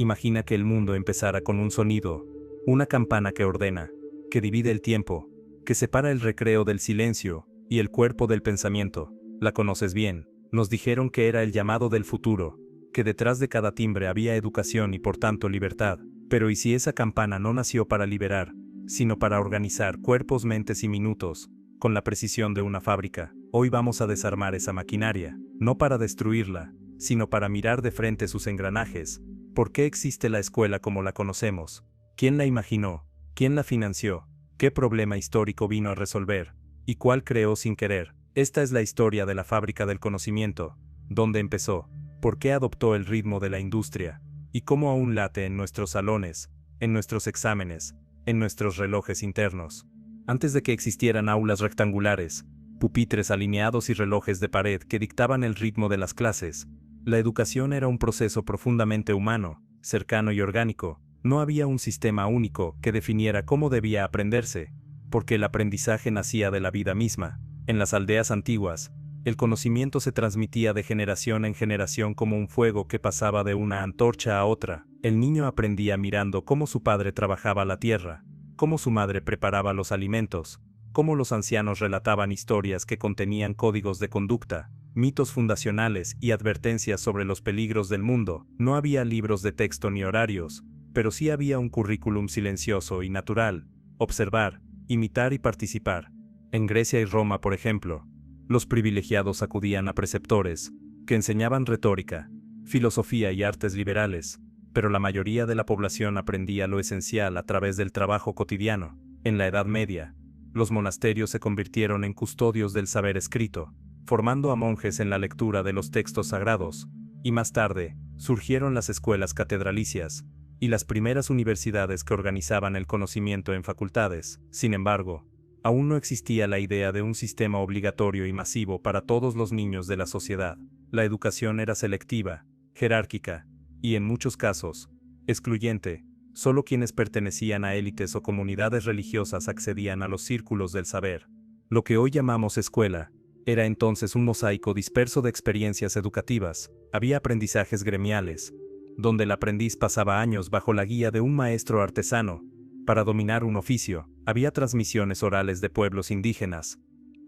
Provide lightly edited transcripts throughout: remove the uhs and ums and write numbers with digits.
Imagina que el mundo empezara con un sonido, una campana que ordena, que divide el tiempo, que separa el recreo del silencio y el cuerpo del pensamiento. La conoces bien. Nos dijeron que era el llamado del futuro, que detrás de cada timbre había educación y por tanto libertad. Pero ¿y si esa campana no nació para liberar, sino para organizar cuerpos, mentes y minutos, con la precisión de una fábrica? Hoy vamos a desarmar esa maquinaria, no para destruirla, sino para mirar de frente sus engranajes. ¿Por qué existe la escuela como la conocemos? ¿Quién la imaginó? ¿Quién la financió? ¿Qué problema histórico vino a resolver? ¿Y cuál creó sin querer? Esta es la historia de la fábrica del conocimiento. ¿Dónde empezó? ¿Por qué adoptó el ritmo de la industria? ¿Y cómo aún late en nuestros salones, en nuestros exámenes, en nuestros relojes internos? Antes de que existieran aulas rectangulares, pupitres alineados y relojes de pared que dictaban el ritmo de las clases, la educación era un proceso profundamente humano, cercano y orgánico. No había un sistema único que definiera cómo debía aprenderse, porque el aprendizaje nacía de la vida misma. En las aldeas antiguas, el conocimiento se transmitía de generación en generación como un fuego que pasaba de una antorcha a otra. El niño aprendía mirando cómo su padre trabajaba la tierra, cómo su madre preparaba los alimentos, cómo los ancianos relataban historias que contenían códigos de conducta, mitos fundacionales y advertencias sobre los peligros del mundo. No había libros de texto ni horarios, pero sí había un currículum silencioso y natural: observar, imitar y participar. En Grecia y Roma, por ejemplo, los privilegiados acudían a preceptores, que enseñaban retórica, filosofía y artes liberales, pero la mayoría de la población aprendía lo esencial a través del trabajo cotidiano. En la Edad Media, los monasterios se convirtieron en custodios del saber escrito, formando a monjes en la lectura de los textos sagrados, y más tarde, surgieron las escuelas catedralicias y las primeras universidades que organizaban el conocimiento en facultades. Sin embargo, aún no existía la idea de un sistema obligatorio y masivo para todos los niños de la sociedad. La educación era selectiva, jerárquica, y en muchos casos, excluyente. Solo quienes pertenecían a élites o comunidades religiosas accedían a los círculos del saber. Lo que hoy llamamos escuela era entonces un mosaico disperso de experiencias educativas. Había aprendizajes gremiales, donde el aprendiz pasaba años bajo la guía de un maestro artesano para dominar un oficio. Había transmisiones orales de pueblos indígenas,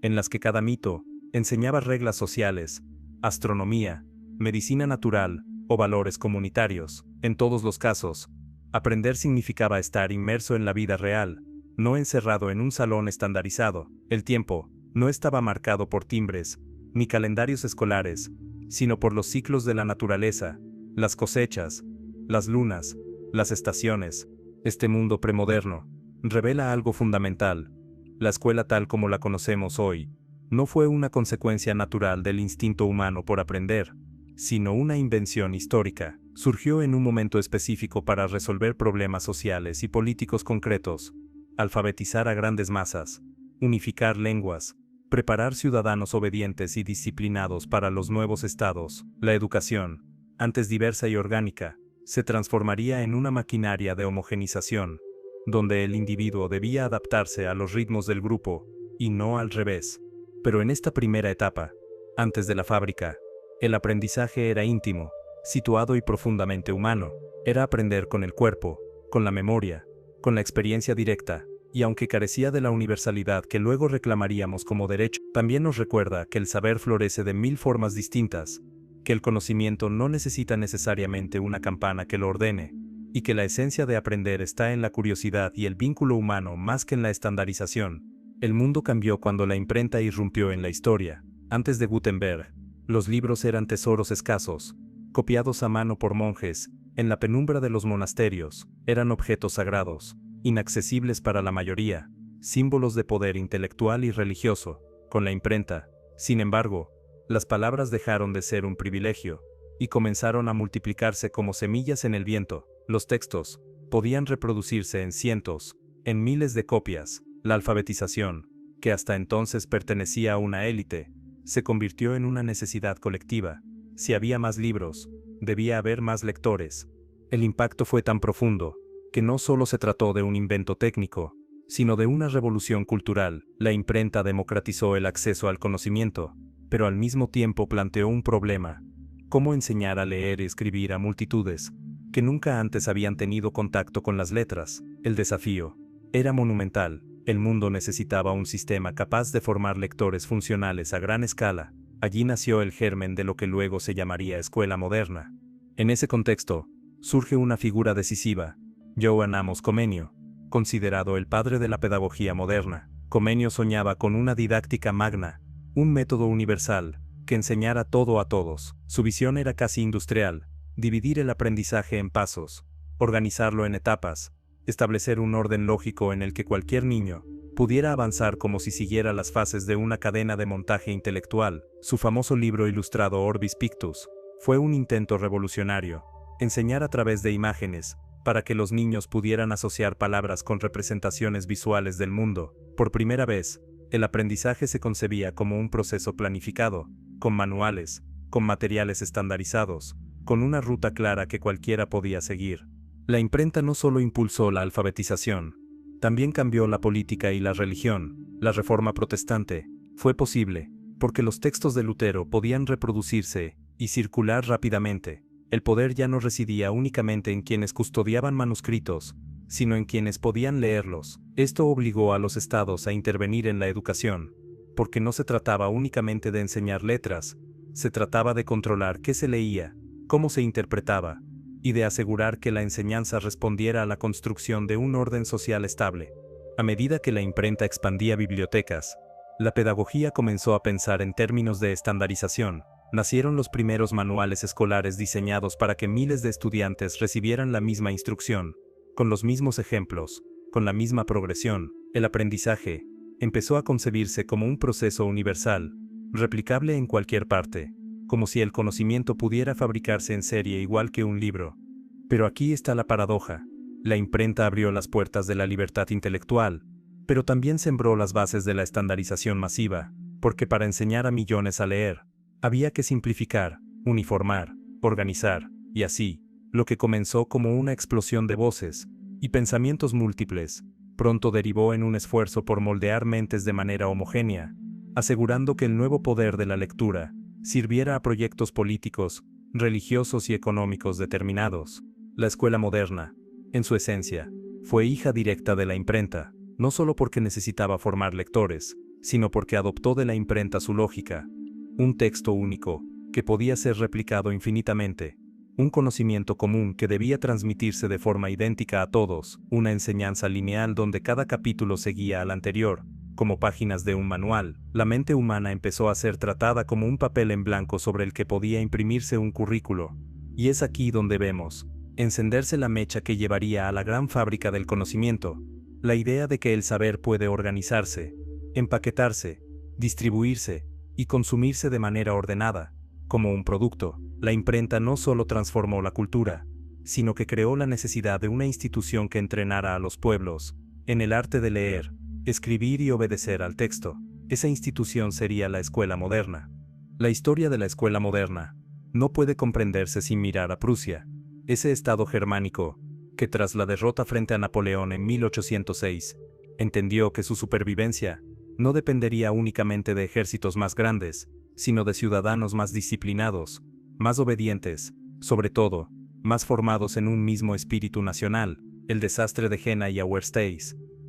en las que cada mito enseñaba reglas sociales, astronomía, medicina natural o valores comunitarios. En todos los casos, aprender significaba estar inmerso en la vida real, no encerrado en un salón estandarizado. El tiempo no estaba marcado por timbres ni calendarios escolares, sino por los ciclos de la naturaleza, las cosechas, las lunas, las estaciones. Este mundo premoderno revela algo fundamental. La escuela tal como la conocemos hoy no fue una consecuencia natural del instinto humano por aprender, sino una invención histórica. Surgió en un momento específico para resolver problemas sociales y políticos concretos, alfabetizar a grandes masas, unificar lenguas, preparar ciudadanos obedientes y disciplinados para los nuevos estados. La educación, antes diversa y orgánica, se transformaría en una maquinaria de homogenización, donde el individuo debía adaptarse a los ritmos del grupo, y no al revés. Pero en esta primera etapa, antes de la fábrica, el aprendizaje era íntimo, situado y profundamente humano. Era aprender con el cuerpo, con la memoria, con la experiencia directa, y aunque carecía de la universalidad que luego reclamaríamos como derecho, también nos recuerda que el saber florece de mil formas distintas, que el conocimiento no necesita necesariamente una campana que lo ordene, y que la esencia de aprender está en la curiosidad y el vínculo humano más que en la estandarización. El mundo cambió cuando la imprenta irrumpió en la historia. Antes de Gutenberg, los libros eran tesoros escasos, copiados a mano por monjes, en la penumbra de los monasterios. Eran objetos sagrados, inaccesibles para la mayoría, símbolos de poder intelectual y religioso. Con la imprenta, sin embargo, las palabras dejaron de ser un privilegio, y comenzaron a multiplicarse como semillas en el viento. Los textos podían reproducirse en cientos, en miles de copias. La alfabetización, que hasta entonces pertenecía a una élite, se convirtió en una necesidad colectiva. Si había más libros, debía haber más lectores. El impacto fue tan profundo, que no solo se trató de un invento técnico, sino de una revolución cultural. La imprenta democratizó el acceso al conocimiento, pero al mismo tiempo planteó un problema: ¿cómo enseñar a leer y escribir a multitudes que nunca antes habían tenido contacto con las letras. El desafío era monumental. El mundo necesitaba un sistema capaz de formar lectores funcionales a gran escala. Allí nació el germen de lo que luego se llamaría escuela moderna. En ese contexto, surge una figura decisiva, Johann Amos Comenius, considerado el padre de la pedagogía moderna. Comenius soñaba con una didáctica magna, un método universal, que enseñara todo a todos. Su visión era casi industrial: dividir el aprendizaje en pasos, organizarlo en etapas, establecer un orden lógico en el que cualquier niño pudiera avanzar como si siguiera las fases de una cadena de montaje intelectual. Su famoso libro ilustrado Orbis Pictus fue un intento revolucionario: enseñar a través de imágenes, para que los niños pudieran asociar palabras con representaciones visuales del mundo. Por primera vez, el aprendizaje se concebía como un proceso planificado, con manuales, con materiales estandarizados, con una ruta clara que cualquiera podía seguir. La imprenta no solo impulsó la alfabetización, también cambió la política y la religión. La Reforma Protestante fue posible porque los textos de Lutero podían reproducirse y circular rápidamente. El poder ya no residía únicamente en quienes custodiaban manuscritos, sino en quienes podían leerlos. Esto obligó a los estados a intervenir en la educación, porque no se trataba únicamente de enseñar letras, se trataba de controlar qué se leía, cómo se interpretaba, y de asegurar que la enseñanza respondiera a la construcción de un orden social estable. A medida que la imprenta expandía bibliotecas, la pedagogía comenzó a pensar en términos de estandarización. Nacieron los primeros manuales escolares diseñados para que miles de estudiantes recibieran la misma instrucción, con los mismos ejemplos, con la misma progresión. El aprendizaje empezó a concebirse como un proceso universal, replicable en cualquier parte, como si el conocimiento pudiera fabricarse en serie igual que un libro. Pero aquí está la paradoja: la imprenta abrió las puertas de la libertad intelectual, pero también sembró las bases de la estandarización masiva, porque para enseñar a millones a leer, había que simplificar, uniformar, organizar, y así, lo que comenzó como una explosión de voces y pensamientos múltiples, pronto derivó en un esfuerzo por moldear mentes de manera homogénea, asegurando que el nuevo poder de la lectura sirviera a proyectos políticos, religiosos y económicos determinados. La escuela moderna, en su esencia, fue hija directa de la imprenta, no solo porque necesitaba formar lectores, sino porque adoptó de la imprenta su lógica: un texto único, que podía ser replicado infinitamente, un conocimiento común que debía transmitirse de forma idéntica a todos, una enseñanza lineal donde cada capítulo seguía al anterior, como páginas de un manual. La mente humana empezó a ser tratada como un papel en blanco sobre el que podía imprimirse un currículo. Y es aquí donde vemos encenderse la mecha que llevaría a la gran fábrica del conocimiento: la idea de que el saber puede organizarse, empaquetarse, distribuirse y consumirse de manera ordenada, como un producto. La imprenta no solo transformó la cultura, sino que creó la necesidad de una institución que entrenara a los pueblos en el arte de leer, escribir y obedecer al texto. Esa institución sería la escuela moderna. La historia de la escuela moderna no puede comprenderse sin mirar a Prusia, ese estado germánico que tras la derrota frente a Napoleón en 1806, entendió que su supervivencia no dependería únicamente de ejércitos más grandes, sino de ciudadanos más disciplinados, más obedientes, sobre todo, más formados en un mismo espíritu nacional. El desastre de Jena y Auerstein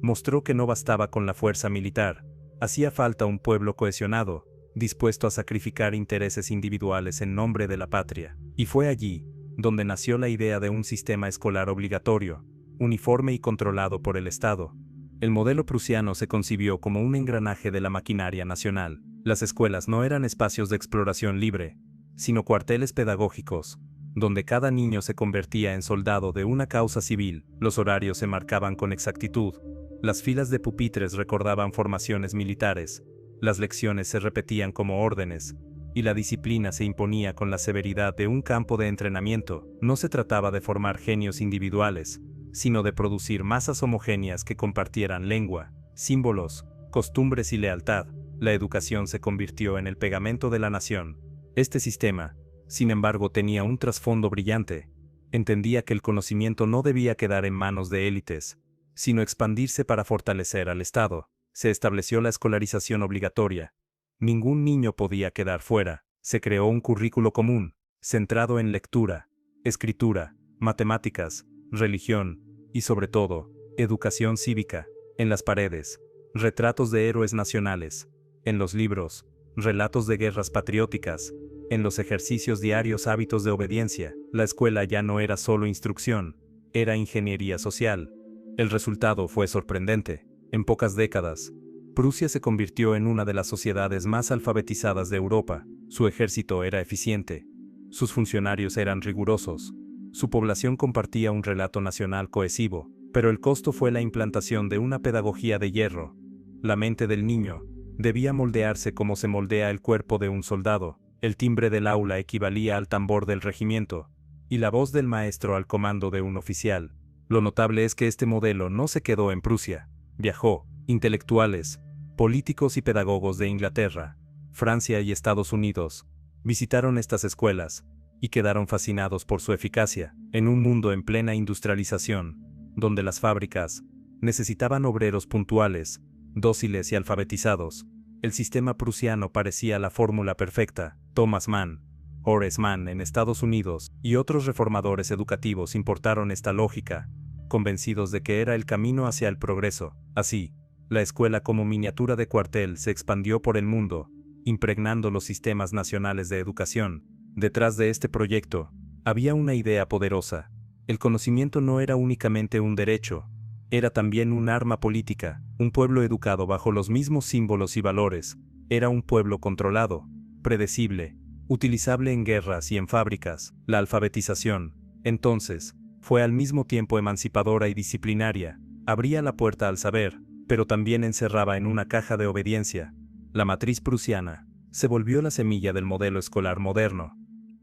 mostró que no bastaba con la fuerza militar, hacía falta un pueblo cohesionado, dispuesto a sacrificar intereses individuales en nombre de la patria. Y fue allí donde nació la idea de un sistema escolar obligatorio, uniforme y controlado por el Estado. El modelo prusiano se concibió como un engranaje de la maquinaria nacional. Las escuelas no eran espacios de exploración libre, sino cuarteles pedagógicos, donde cada niño se convertía en soldado de una causa civil. Los horarios se marcaban con exactitud, las filas de pupitres recordaban formaciones militares, las lecciones se repetían como órdenes, y la disciplina se imponía con la severidad de un campo de entrenamiento. No se trataba de formar genios individuales, sino de producir masas homogéneas que compartieran lengua, símbolos, costumbres y lealtad. La educación se convirtió en el pegamento de la nación. Este sistema, sin embargo, tenía un trasfondo brillante. Entendía que el conocimiento no debía quedar en manos de élites, sino expandirse para fortalecer al Estado. Se estableció la escolarización obligatoria. Ningún niño podía quedar fuera. Se creó un currículo común, centrado en lectura, escritura, matemáticas, religión, y sobre todo, educación cívica, en las paredes, retratos de héroes nacionales, en los libros, relatos de guerras patrióticas, en los ejercicios diarios hábitos de obediencia. La escuela ya no era solo instrucción, era ingeniería social. El resultado fue sorprendente. En pocas décadas, Prusia se convirtió en una de las sociedades más alfabetizadas de Europa. Su ejército era eficiente, sus funcionarios eran rigurosos, su población compartía un relato nacional cohesivo, pero el costo fue la implantación de una pedagogía de hierro. La mente del niño debía moldearse como se moldea el cuerpo de un soldado. El timbre del aula equivalía al tambor del regimiento, y la voz del maestro al comando de un oficial. Lo notable es que este modelo no se quedó en Prusia. Viajó. Intelectuales, políticos y pedagogos de Inglaterra, Francia y Estados Unidos visitaron estas escuelas y quedaron fascinados por su eficacia. En un mundo en plena industrialización, donde las fábricas necesitaban obreros puntuales, dóciles y alfabetizados, el sistema prusiano parecía la fórmula perfecta. Thomas Mann, Horace Mann en Estados Unidos y otros reformadores educativos importaron esta lógica, convencidos de que era el camino hacia el progreso. Así, la escuela como miniatura de cuartel se expandió por el mundo, impregnando los sistemas nacionales de educación. Detrás de este proyecto, había una idea poderosa. El conocimiento no era únicamente un derecho, era también un arma política. Un pueblo educado bajo los mismos símbolos y valores, era un pueblo controlado, predecible, utilizable en guerras y en fábricas. La alfabetización, entonces, fue al mismo tiempo emancipadora y disciplinaria. Abría la puerta al saber, pero también encerraba en una caja de obediencia. La matriz prusiana se volvió la semilla del modelo escolar moderno.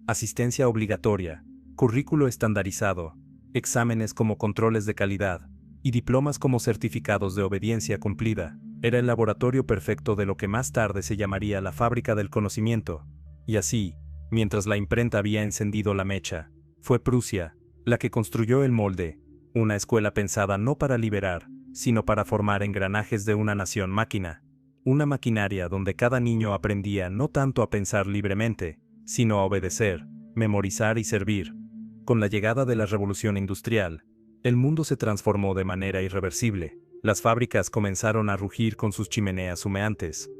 Asistencia obligatoria, currículo estandarizado, exámenes como controles de calidad, y diplomas como certificados de obediencia cumplida. Era el laboratorio perfecto de lo que más tarde se llamaría la fábrica del conocimiento. Y así, mientras la imprenta había encendido la mecha, fue Prusia la que construyó el molde, una escuela pensada no para liberar, sino para formar engranajes de una nación máquina. Una maquinaria donde cada niño aprendía no tanto a pensar libremente, sino a obedecer, memorizar y servir. Con la llegada de la revolución industrial, el mundo se transformó de manera irreversible. Las fábricas comenzaron a rugir con sus chimeneas humeantes.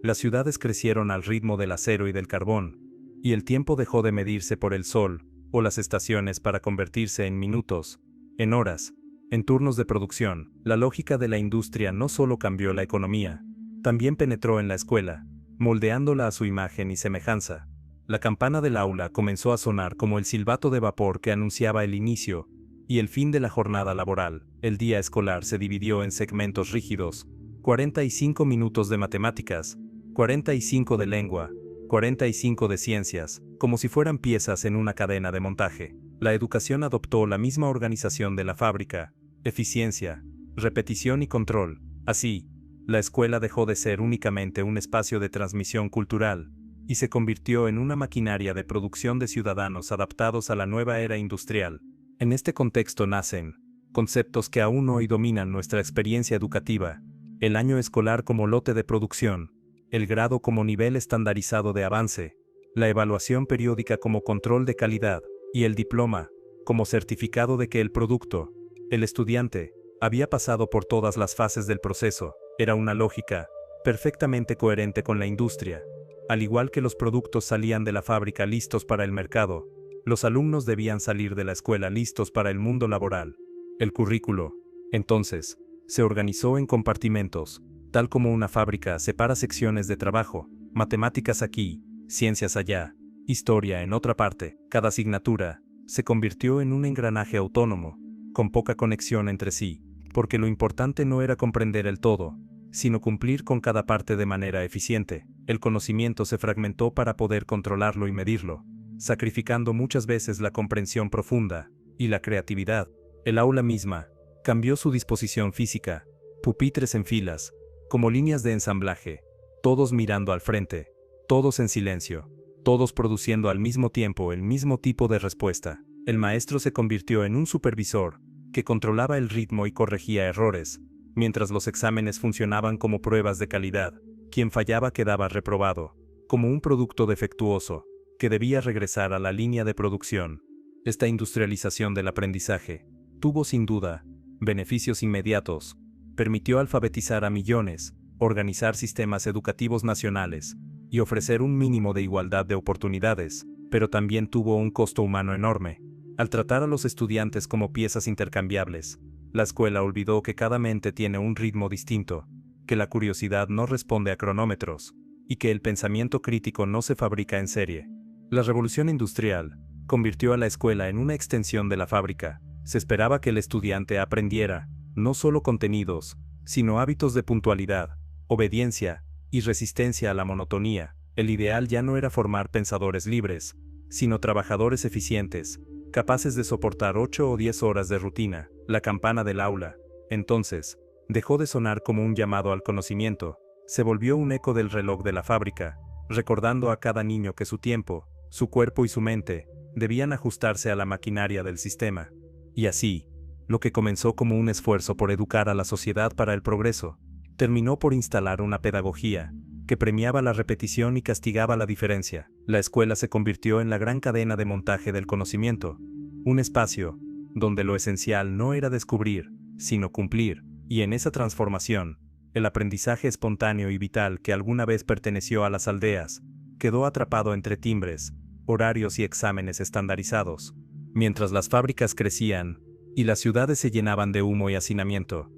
Las ciudades crecieron al ritmo del acero y del carbón, y el tiempo dejó de medirse por el sol o las estaciones para convertirse en minutos, en horas, en turnos de producción. La lógica de la industria no solo cambió la economía, también penetró en la escuela, moldeándola a su imagen y semejanza. La campana del aula comenzó a sonar como el silbato de vapor que anunciaba el inicio y el fin de la jornada laboral. El día escolar se dividió en segmentos rígidos: 45 minutos de matemáticas, 45 de lengua, 45 de ciencias, como si fueran piezas en una cadena de montaje. La educación adoptó la misma organización de la fábrica: eficiencia, repetición y control. Así, la escuela dejó de ser únicamente un espacio de transmisión cultural y se convirtió en una maquinaria de producción de ciudadanos adaptados a la nueva era industrial. En este contexto nacen conceptos que aún hoy dominan nuestra experiencia educativa: el año escolar como lote de producción, el grado como nivel estandarizado de avance, la evaluación periódica como control de calidad, y el diploma como certificado de que el producto, el estudiante, había pasado por todas las fases del proceso. Era una lógica perfectamente coherente con la industria. Al igual que los productos salían de la fábrica listos para el mercado, los alumnos debían salir de la escuela listos para el mundo laboral. El currículo, entonces, se organizó en compartimentos, tal como una fábrica separa secciones de trabajo: matemáticas aquí, ciencias allá, historia en otra parte. Cada asignatura se convirtió en un engranaje autónomo, con poca conexión entre sí, porque lo importante no era comprender el todo, sino cumplir con cada parte de manera eficiente. El conocimiento se fragmentó para poder controlarlo y medirlo, sacrificando muchas veces la comprensión profunda y la creatividad. El aula misma cambió su disposición física: pupitres en filas, como líneas de ensamblaje, todos mirando al frente, todos en silencio, todos produciendo al mismo tiempo el mismo tipo de respuesta. El maestro se convirtió en un supervisor que controlaba el ritmo y corregía errores, mientras los exámenes funcionaban como pruebas de calidad. Quien fallaba quedaba reprobado, como un producto defectuoso, que debía regresar a la línea de producción. Esta industrialización del aprendizaje tuvo sin duda beneficios inmediatos. Permitió alfabetizar a millones, organizar sistemas educativos nacionales y ofrecer un mínimo de igualdad de oportunidades, pero también tuvo un costo humano enorme. Al tratar a los estudiantes como piezas intercambiables, la escuela olvidó que cada mente tiene un ritmo distinto, que la curiosidad no responde a cronómetros, y que el pensamiento crítico no se fabrica en serie. La revolución industrial convirtió a la escuela en una extensión de la fábrica. Se esperaba que el estudiante aprendiera, no solo contenidos, sino hábitos de puntualidad, obediencia y resistencia a la monotonía. El ideal ya no era formar pensadores libres, sino trabajadores eficientes, capaces de soportar 8 o 10 horas de rutina. La campana del aula, entonces, dejó de sonar como un llamado al conocimiento, se volvió un eco del reloj de la fábrica, recordando a cada niño que su tiempo, su cuerpo y su mente debían ajustarse a la maquinaria del sistema. Y así, lo que comenzó como un esfuerzo por educar a la sociedad para el progreso, terminó por instalar una pedagogía que premiaba la repetición y castigaba la diferencia. La escuela se convirtió en la gran cadena de montaje del conocimiento, un espacio donde lo esencial no era descubrir, sino cumplir, y en esa transformación, el aprendizaje espontáneo y vital que alguna vez perteneció a las aldeas, quedó atrapado entre timbres, horarios y exámenes estandarizados. Mientras las fábricas crecían y las ciudades se llenaban de humo y hacinamiento,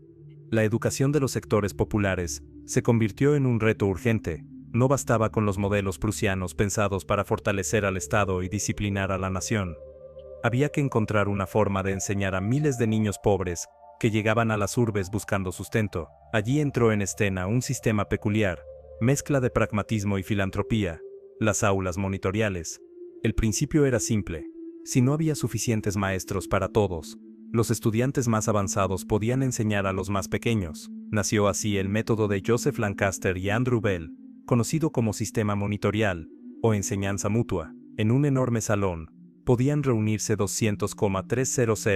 la educación de los sectores populares se convirtió en un reto urgente. No bastaba con los modelos prusianos pensados para fortalecer al Estado y disciplinar a la nación. Había que encontrar una forma de enseñar a miles de niños pobres que llegaban a las urbes buscando sustento. Allí entró en escena un sistema peculiar, mezcla de pragmatismo y filantropía: las aulas monitoriales. El principio era simple. Si no había suficientes maestros para todos, los estudiantes más avanzados podían enseñar a los más pequeños. Nació así el método de Joseph Lancaster y Andrew Bell, conocido como sistema monitorial o enseñanza mutua. En un enorme salón, podían reunirse 200,300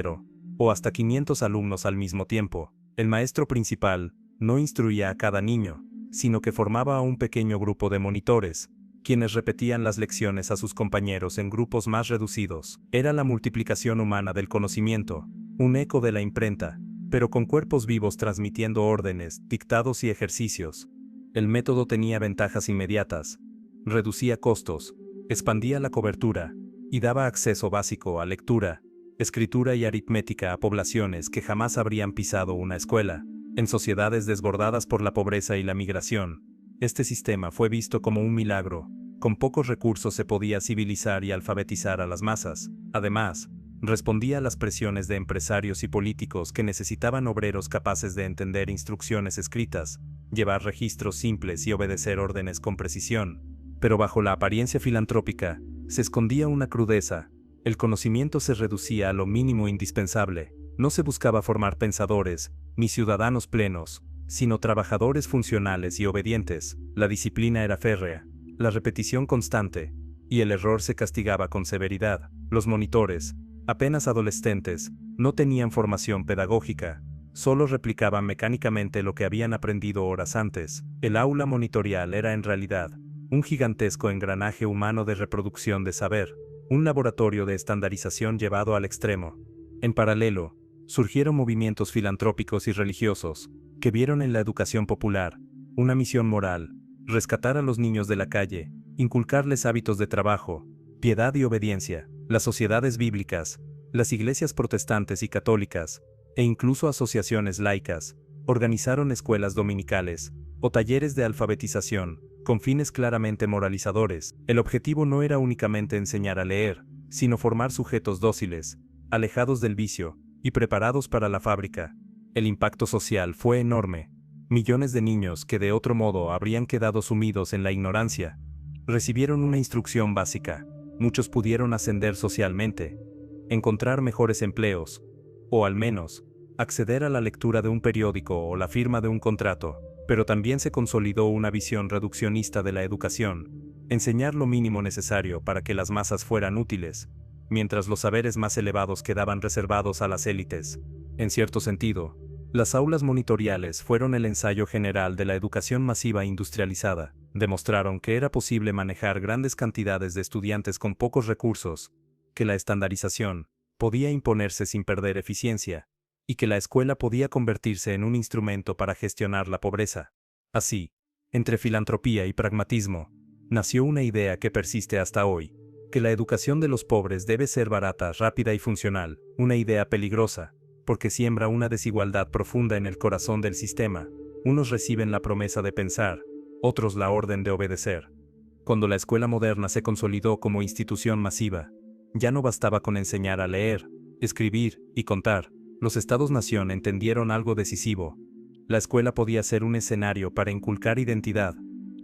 o hasta 500 alumnos al mismo tiempo. El maestro principal no instruía a cada niño, sino que formaba a un pequeño grupo de monitores, quienes repetían las lecciones a sus compañeros en grupos más reducidos. Era la multiplicación humana del conocimiento, un eco de la imprenta, pero con cuerpos vivos transmitiendo órdenes, dictados y ejercicios. El método tenía ventajas inmediatas: reducía costos, expandía la cobertura, y daba acceso básico a lectura, escritura y aritmética a poblaciones que jamás habrían pisado una escuela. En sociedades desbordadas por la pobreza y la migración, este sistema fue visto como un milagro. Con pocos recursos se podía civilizar y alfabetizar a las masas. Además, respondía a las presiones de empresarios y políticos que necesitaban obreros capaces de entender instrucciones escritas, llevar registros simples y obedecer órdenes con precisión. Pero bajo la apariencia filantrópica, se escondía una crudeza. El conocimiento se reducía a lo mínimo indispensable. No se buscaba formar pensadores, ni ciudadanos plenos, sino trabajadores funcionales y obedientes. La disciplina era férrea, la repetición constante, y el error se castigaba con severidad. Los monitores, apenas adolescentes, no tenían formación pedagógica, solo replicaban mecánicamente lo que habían aprendido horas antes. El aula monitorial era en realidad un gigantesco engranaje humano de reproducción de saber, un laboratorio de estandarización llevado al extremo. En paralelo, surgieron movimientos filantrópicos y religiosos, que vieron en la educación popular una misión moral: rescatar a los niños de la calle, inculcarles hábitos de trabajo, piedad y obediencia. Las sociedades bíblicas, las iglesias protestantes y católicas, e incluso asociaciones laicas, organizaron escuelas dominicales o talleres de alfabetización, con fines claramente moralizadores. El objetivo no era únicamente enseñar a leer, sino formar sujetos dóciles, alejados del vicio, y preparados para la fábrica. El impacto social fue enorme. Millones de niños que de otro modo habrían quedado sumidos en la ignorancia, recibieron una instrucción básica. Muchos pudieron ascender socialmente, encontrar mejores empleos, o al menos, acceder a la lectura de un periódico o la firma de un contrato. Pero también se consolidó una visión reduccionista de la educación: enseñar lo mínimo necesario para que las masas fueran útiles, mientras los saberes más elevados quedaban reservados a las élites. En cierto sentido, las aulas monitoriales fueron el ensayo general de la educación masiva industrializada. Demostraron que era posible manejar grandes cantidades de estudiantes con pocos recursos, que la estandarización podía imponerse sin perder eficiencia, y que la escuela podía convertirse en un instrumento para gestionar la pobreza. Así, entre filantropía y pragmatismo, nació una idea que persiste hasta hoy, que la educación de los pobres debe ser barata, rápida y funcional, una idea peligrosa, porque siembra una desigualdad profunda en el corazón del sistema. Unos reciben la promesa de pensar, otros la orden de obedecer. Cuando la escuela moderna se consolidó como institución masiva, ya no bastaba con enseñar a leer, escribir y contar. Los estados-nación entendieron algo decisivo. La escuela podía ser un escenario para inculcar identidad.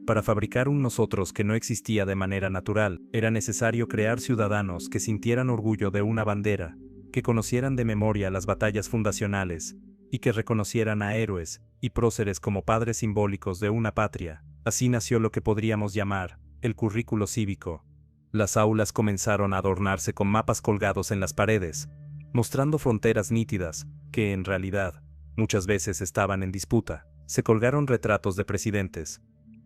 Para fabricar un nosotros que no existía de manera natural, era necesario crear ciudadanos que sintieran orgullo de una bandera, que conocieran de memoria las batallas fundacionales, y que reconocieran a héroes y próceres como padres simbólicos de una patria. Así nació lo que podríamos llamar el currículo cívico. Las aulas comenzaron a adornarse con mapas colgados en las paredes, mostrando fronteras nítidas, que en realidad, muchas veces estaban en disputa. Se colgaron retratos de presidentes,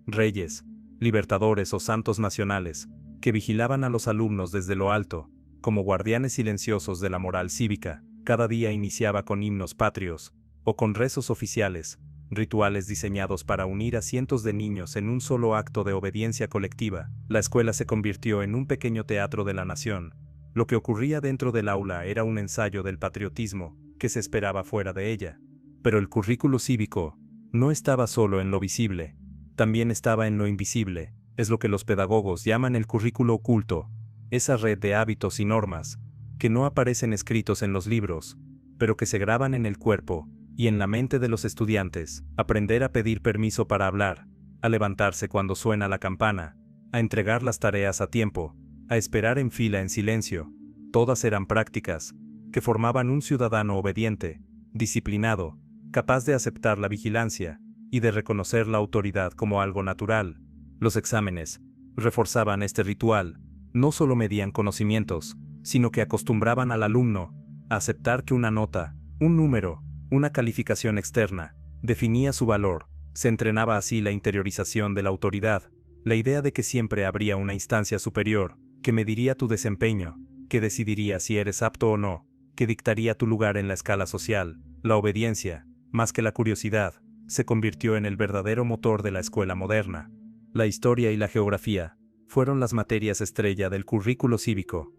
reyes, libertadores o santos nacionales, que vigilaban a los alumnos desde lo alto, como guardianes silenciosos de la moral cívica. Cada día iniciaba con himnos patrios, o con rezos oficiales, rituales diseñados para unir a cientos de niños en un solo acto de obediencia colectiva. La escuela se convirtió en un pequeño teatro de la nación. Lo que ocurría dentro del aula era un ensayo del patriotismo que se esperaba fuera de ella. Pero el currículo cívico no estaba solo en lo visible, también estaba en lo invisible. Es lo que los pedagogos llaman el currículo oculto, esa red de hábitos y normas que no aparecen escritos en los libros, pero que se graban en el cuerpo y en la mente de los estudiantes. Aprender a pedir permiso para hablar, a levantarse cuando suena la campana, a entregar las tareas a tiempo, a esperar en fila en silencio. Todas eran prácticas que formaban un ciudadano obediente, disciplinado, capaz de aceptar la vigilancia y de reconocer la autoridad como algo natural. Los exámenes reforzaban este ritual. No solo medían conocimientos, sino que acostumbraban al alumno a aceptar que una nota, un número, una calificación externa, definía su valor. Se entrenaba así la interiorización de la autoridad, la idea de que siempre habría una instancia superior, que mediría tu desempeño, que decidiría si eres apto o no, que dictaría tu lugar en la escala social. La obediencia, más que la curiosidad, se convirtió en el verdadero motor de la escuela moderna. La historia y la geografía fueron las materias estrella del currículo cívico.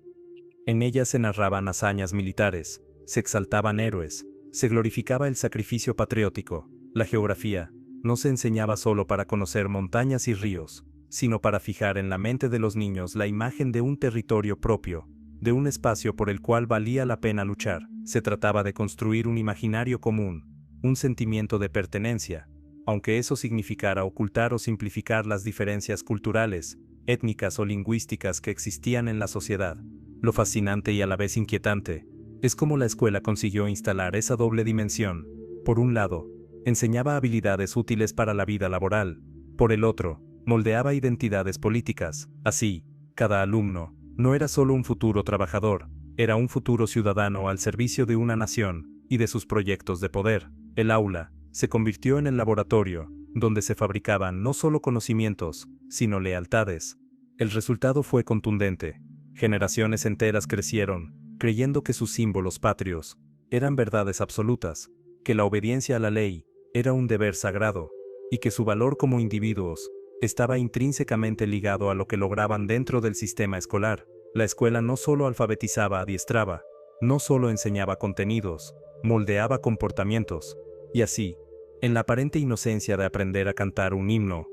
En ellas se narraban hazañas militares, se exaltaban héroes, se glorificaba el sacrificio patriótico. La geografía no se enseñaba solo para conocer montañas y ríos, sino para fijar en la mente de los niños la imagen de un territorio propio, de un espacio por el cual valía la pena luchar. Se trataba de construir un imaginario común, un sentimiento de pertenencia, aunque eso significara ocultar o simplificar las diferencias culturales, étnicas o lingüísticas que existían en la sociedad. Lo fascinante y a la vez inquietante es cómo la escuela consiguió instalar esa doble dimensión. Por un lado, enseñaba habilidades útiles para la vida laboral. Por el otro, moldeaba identidades políticas. Así, cada alumno no era solo un futuro trabajador, era un futuro ciudadano al servicio de una nación y de sus proyectos de poder. El aula se convirtió en el laboratorio, donde se fabricaban no solo conocimientos, sino lealtades. El resultado fue contundente. Generaciones enteras crecieron, creyendo que sus símbolos patrios eran verdades absolutas, que la obediencia a la ley era un deber sagrado, y que su valor como individuos estaba intrínsecamente ligado a lo que lograban dentro del sistema escolar. La escuela no solo alfabetizaba, adiestraba, no solo enseñaba contenidos, moldeaba comportamientos. Y así, en la aparente inocencia de aprender a cantar un himno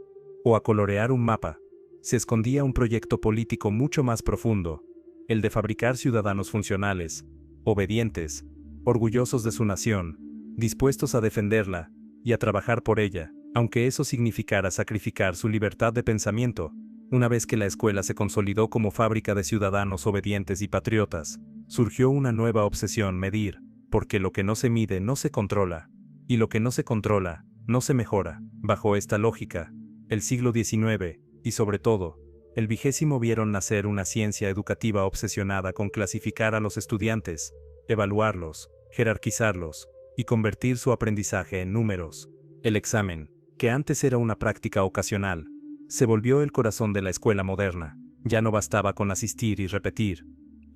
o a colorear un mapa, se escondía un proyecto político mucho más profundo, el de fabricar ciudadanos funcionales, obedientes, orgullosos de su nación, dispuestos a defenderla y a trabajar por ella, aunque eso significara sacrificar su libertad de pensamiento. Una vez que la escuela se consolidó como fábrica de ciudadanos obedientes y patriotas, surgió una nueva obsesión: medir, porque lo que no se mide no se controla, y lo que no se controla no se mejora. Bajo esta lógica, el siglo XIX, y sobre todo, el XX, vieron nacer una ciencia educativa obsesionada con clasificar a los estudiantes, evaluarlos, jerarquizarlos, y convertir su aprendizaje en números. El examen, que antes era una práctica ocasional, se volvió el corazón de la escuela moderna. Ya no bastaba con asistir y repetir.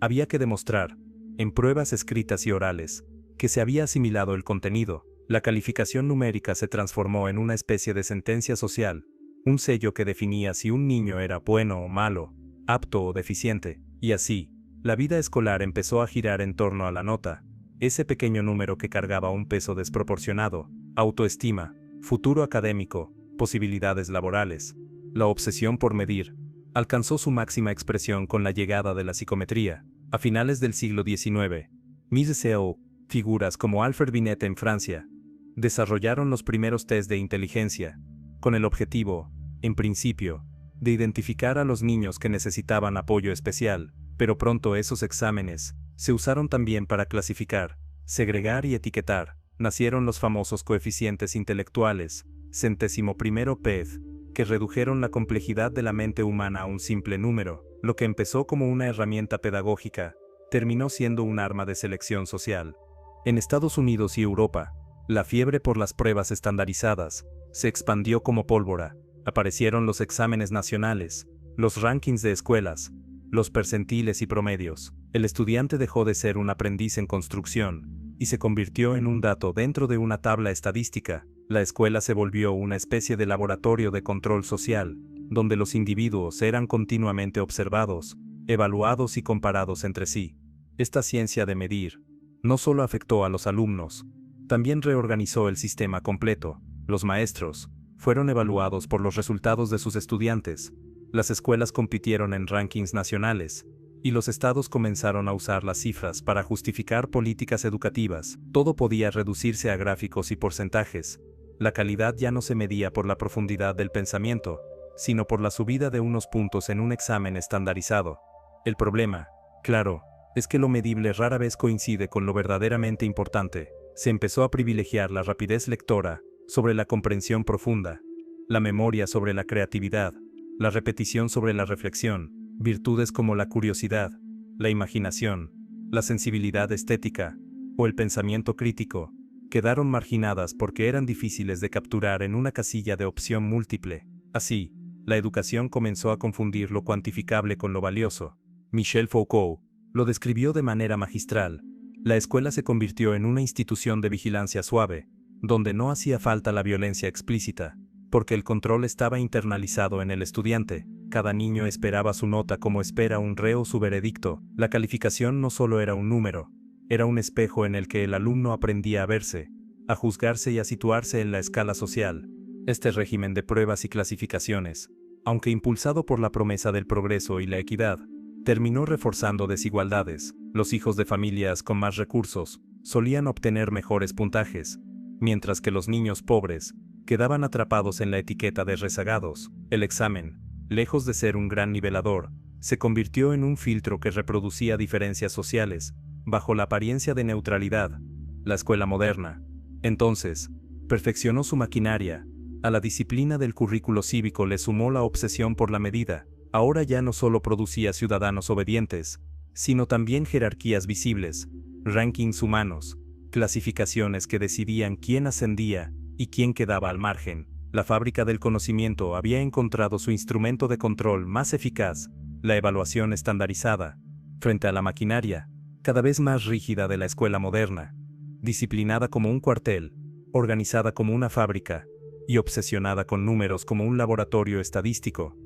Había que demostrar, en pruebas escritas y orales, que se había asimilado el contenido. La calificación numérica se transformó en una especie de sentencia social, un sello que definía si un niño era bueno o malo, apto o deficiente, y así, la vida escolar empezó a girar en torno a la nota, ese pequeño número que cargaba un peso desproporcionado, autoestima, futuro académico, posibilidades laborales. La obsesión por medir alcanzó su máxima expresión con la llegada de la psicometría. A finales del siglo XIX, Mises-et-al, figuras como Alfred Binet en Francia, desarrollaron los primeros test de inteligencia, con el objetivo, en principio, de identificar a los niños que necesitaban apoyo especial, pero pronto esos exámenes se usaron también para clasificar, segregar y etiquetar. Nacieron los famosos coeficientes intelectuales, centésimo primero PED, que redujeron la complejidad de la mente humana a un simple número. Lo que empezó como una herramienta pedagógica, terminó siendo un arma de selección social. En Estados Unidos y Europa, la fiebre por las pruebas estandarizadas se expandió como pólvora. Aparecieron los exámenes nacionales, los rankings de escuelas, los percentiles y promedios. El estudiante dejó de ser un aprendiz en construcción y se convirtió en un dato dentro de una tabla estadística. La escuela se volvió una especie de laboratorio de control social, donde los individuos eran continuamente observados, evaluados y comparados entre sí. Esta ciencia de medir no solo afectó a los alumnos, también reorganizó el sistema completo. Los maestros fueron evaluados por los resultados de sus estudiantes, las escuelas compitieron en rankings nacionales, y los estados comenzaron a usar las cifras para justificar políticas educativas. Todo podía reducirse a gráficos y porcentajes. La calidad ya no se medía por la profundidad del pensamiento, sino por la subida de unos puntos en un examen estandarizado. El problema, claro, es que lo medible rara vez coincide con lo verdaderamente importante. Se empezó a privilegiar la rapidez lectora sobre la comprensión profunda, la memoria sobre la creatividad, la repetición sobre la reflexión, virtudes como la curiosidad, la imaginación, la sensibilidad estética o el pensamiento crítico, quedaron marginadas porque eran difíciles de capturar en una casilla de opción múltiple. Así, la educación comenzó a confundir lo cuantificable con lo valioso. Michel Foucault lo describió de manera magistral. La escuela se convirtió en una institución de vigilancia suave, donde no hacía falta la violencia explícita, porque el control estaba internalizado en el estudiante. Cada niño esperaba su nota como espera un reo su veredicto. La calificación no solo era un número, era un espejo en el que el alumno aprendía a verse, a juzgarse y a situarse en la escala social. Este régimen de pruebas y clasificaciones, aunque impulsado por la promesa del progreso y la equidad, terminó reforzando desigualdades. Los hijos de familias con más recursos solían obtener mejores puntajes, mientras que los niños pobres quedaban atrapados en la etiqueta de rezagados. El examen, lejos de ser un gran nivelador, se convirtió en un filtro que reproducía diferencias sociales, bajo la apariencia de neutralidad. La escuela moderna, entonces, perfeccionó su maquinaria. A la disciplina del currículo cívico le sumó la obsesión por la medida. Ahora ya no solo producía ciudadanos obedientes, sino también jerarquías visibles, rankings humanos, clasificaciones que decidían quién ascendía y quién quedaba al margen. La fábrica del conocimiento había encontrado su instrumento de control más eficaz, la evaluación estandarizada, frente a la maquinaria, cada vez más rígida de la escuela moderna, disciplinada como un cuartel, organizada como una fábrica, y obsesionada con números como un laboratorio estadístico.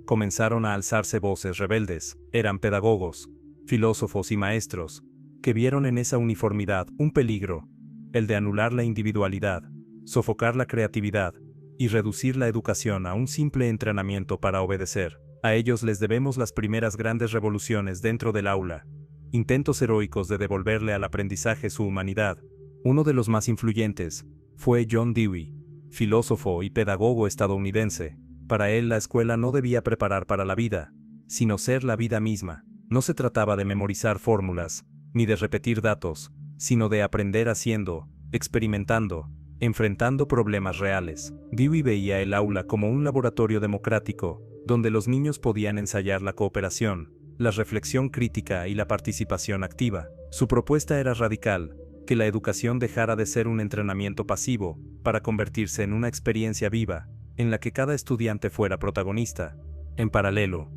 Comenzaron a alzarse voces rebeldes. Eran pedagogos, filósofos y maestros, que vieron en esa uniformidad un peligro, el de anular la individualidad, sofocar la creatividad, y reducir la educación a un simple entrenamiento para obedecer. A ellos les debemos las primeras grandes revoluciones dentro del aula, intentos heroicos de devolverle al aprendizaje su humanidad. Uno de los más influyentes fue John Dewey, filósofo y pedagogo estadounidense. Para él la escuela no debía preparar para la vida, sino ser la vida misma. No se trataba de memorizar fórmulas, ni de repetir datos, sino de aprender haciendo, experimentando, enfrentando problemas reales. Dewey veía el aula como un laboratorio democrático, donde los niños podían ensayar la cooperación, la reflexión crítica y la participación activa. Su propuesta era radical: que la educación dejara de ser un entrenamiento pasivo, para convertirse en una experiencia viva, en la que cada estudiante fuera protagonista. En paralelo,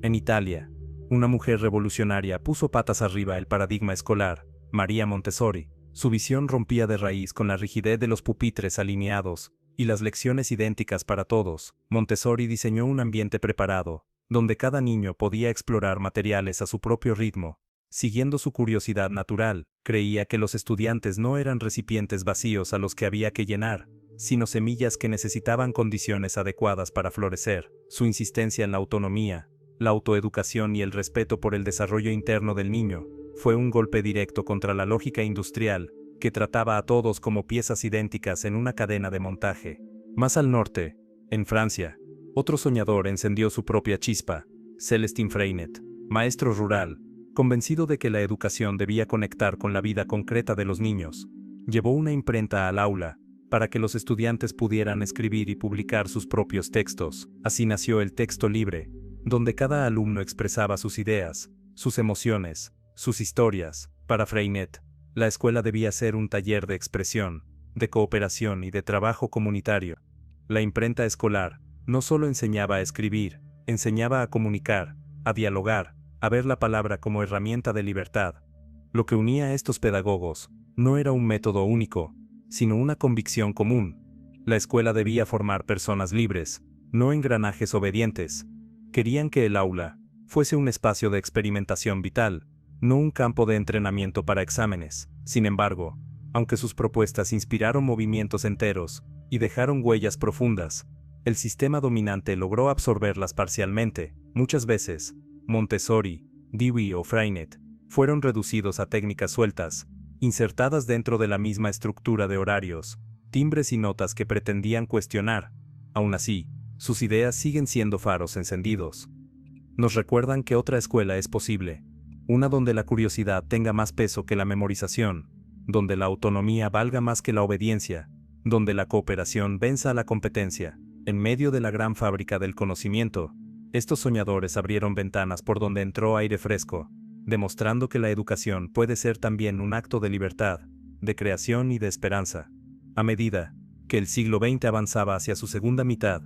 en Italia, Una mujer revolucionaria puso patas arriba el paradigma escolar, María Montessori. Su visión rompía de raíz con la rigidez de los pupitres alineados y las lecciones idénticas para todos. Montessori diseñó un ambiente preparado, donde cada niño podía explorar materiales a su propio ritmo. Siguiendo su curiosidad natural, creía que los estudiantes no eran recipientes vacíos a los que había que llenar, sino semillas que necesitaban condiciones adecuadas para florecer. Su insistencia en la autonomía, la autoeducación y el respeto por el desarrollo interno del niño fue un golpe directo contra la lógica industrial, que trataba a todos como piezas idénticas en una cadena de montaje. Más al norte, en Francia, otro soñador encendió su propia chispa, Célestin Freinet, maestro rural, convencido de que la educación debía conectar con la vida concreta de los niños. Llevó una imprenta al aula, para que los estudiantes pudieran escribir y publicar sus propios textos. Así nació el texto libre, donde cada alumno expresaba sus ideas, sus emociones, sus historias. Para Freinet, la escuela debía ser un taller de expresión, de cooperación y de trabajo comunitario. La imprenta escolar no solo enseñaba a escribir, enseñaba a comunicar, a dialogar, a ver la palabra como herramienta de libertad. Lo que unía a estos pedagogos no era un método único, sino una convicción común. La escuela debía formar personas libres, no engranajes obedientes. Querían que el aula fuese un espacio de experimentación vital, no un campo de entrenamiento para exámenes. Sin embargo, aunque sus propuestas inspiraron movimientos enteros y dejaron huellas profundas, el sistema dominante logró absorberlas parcialmente. Muchas veces, Montessori, Dewey o Freinet fueron reducidos a técnicas sueltas, insertadas dentro de la misma estructura de horarios, timbres y notas que pretendían cuestionar. Aún así, sus ideas siguen siendo faros encendidos. Nos recuerdan que otra escuela es posible, una donde la curiosidad tenga más peso que la memorización, donde la autonomía valga más que la obediencia, donde la cooperación venza a la competencia. En medio de la gran fábrica del conocimiento, estos soñadores abrieron ventanas por donde entró aire fresco, demostrando que la educación puede ser también un acto de libertad, de creación y de esperanza. A medida que el siglo XX avanzaba hacia su segunda mitad,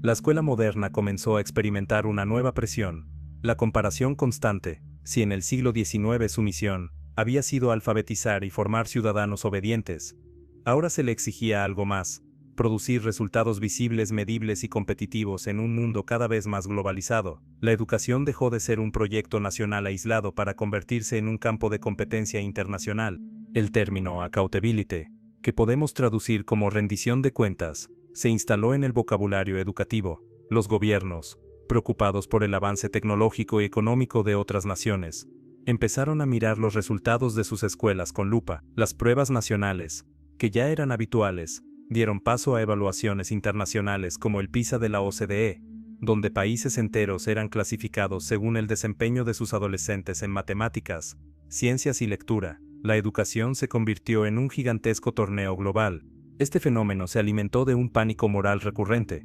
la escuela moderna comenzó a experimentar una nueva presión, la comparación constante. Si en el siglo XIX su misión había sido alfabetizar y formar ciudadanos obedientes, ahora se le exigía algo más: producir resultados visibles, medibles y competitivos en un mundo cada vez más globalizado. La educación dejó de ser un proyecto nacional aislado para convertirse en un campo de competencia internacional. El término accountability, que podemos traducir como rendición de cuentas, se instaló en el vocabulario educativo. Los gobiernos, preocupados por el avance tecnológico y económico de otras naciones, empezaron a mirar los resultados de sus escuelas con lupa. Las pruebas nacionales, que ya eran habituales, dieron paso a evaluaciones internacionales como el PISA de la OCDE, donde países enteros eran clasificados según el desempeño de sus adolescentes en matemáticas, ciencias y lectura. La educación se convirtió en un gigantesco torneo global. Este fenómeno se alimentó de un pánico moral recurrente.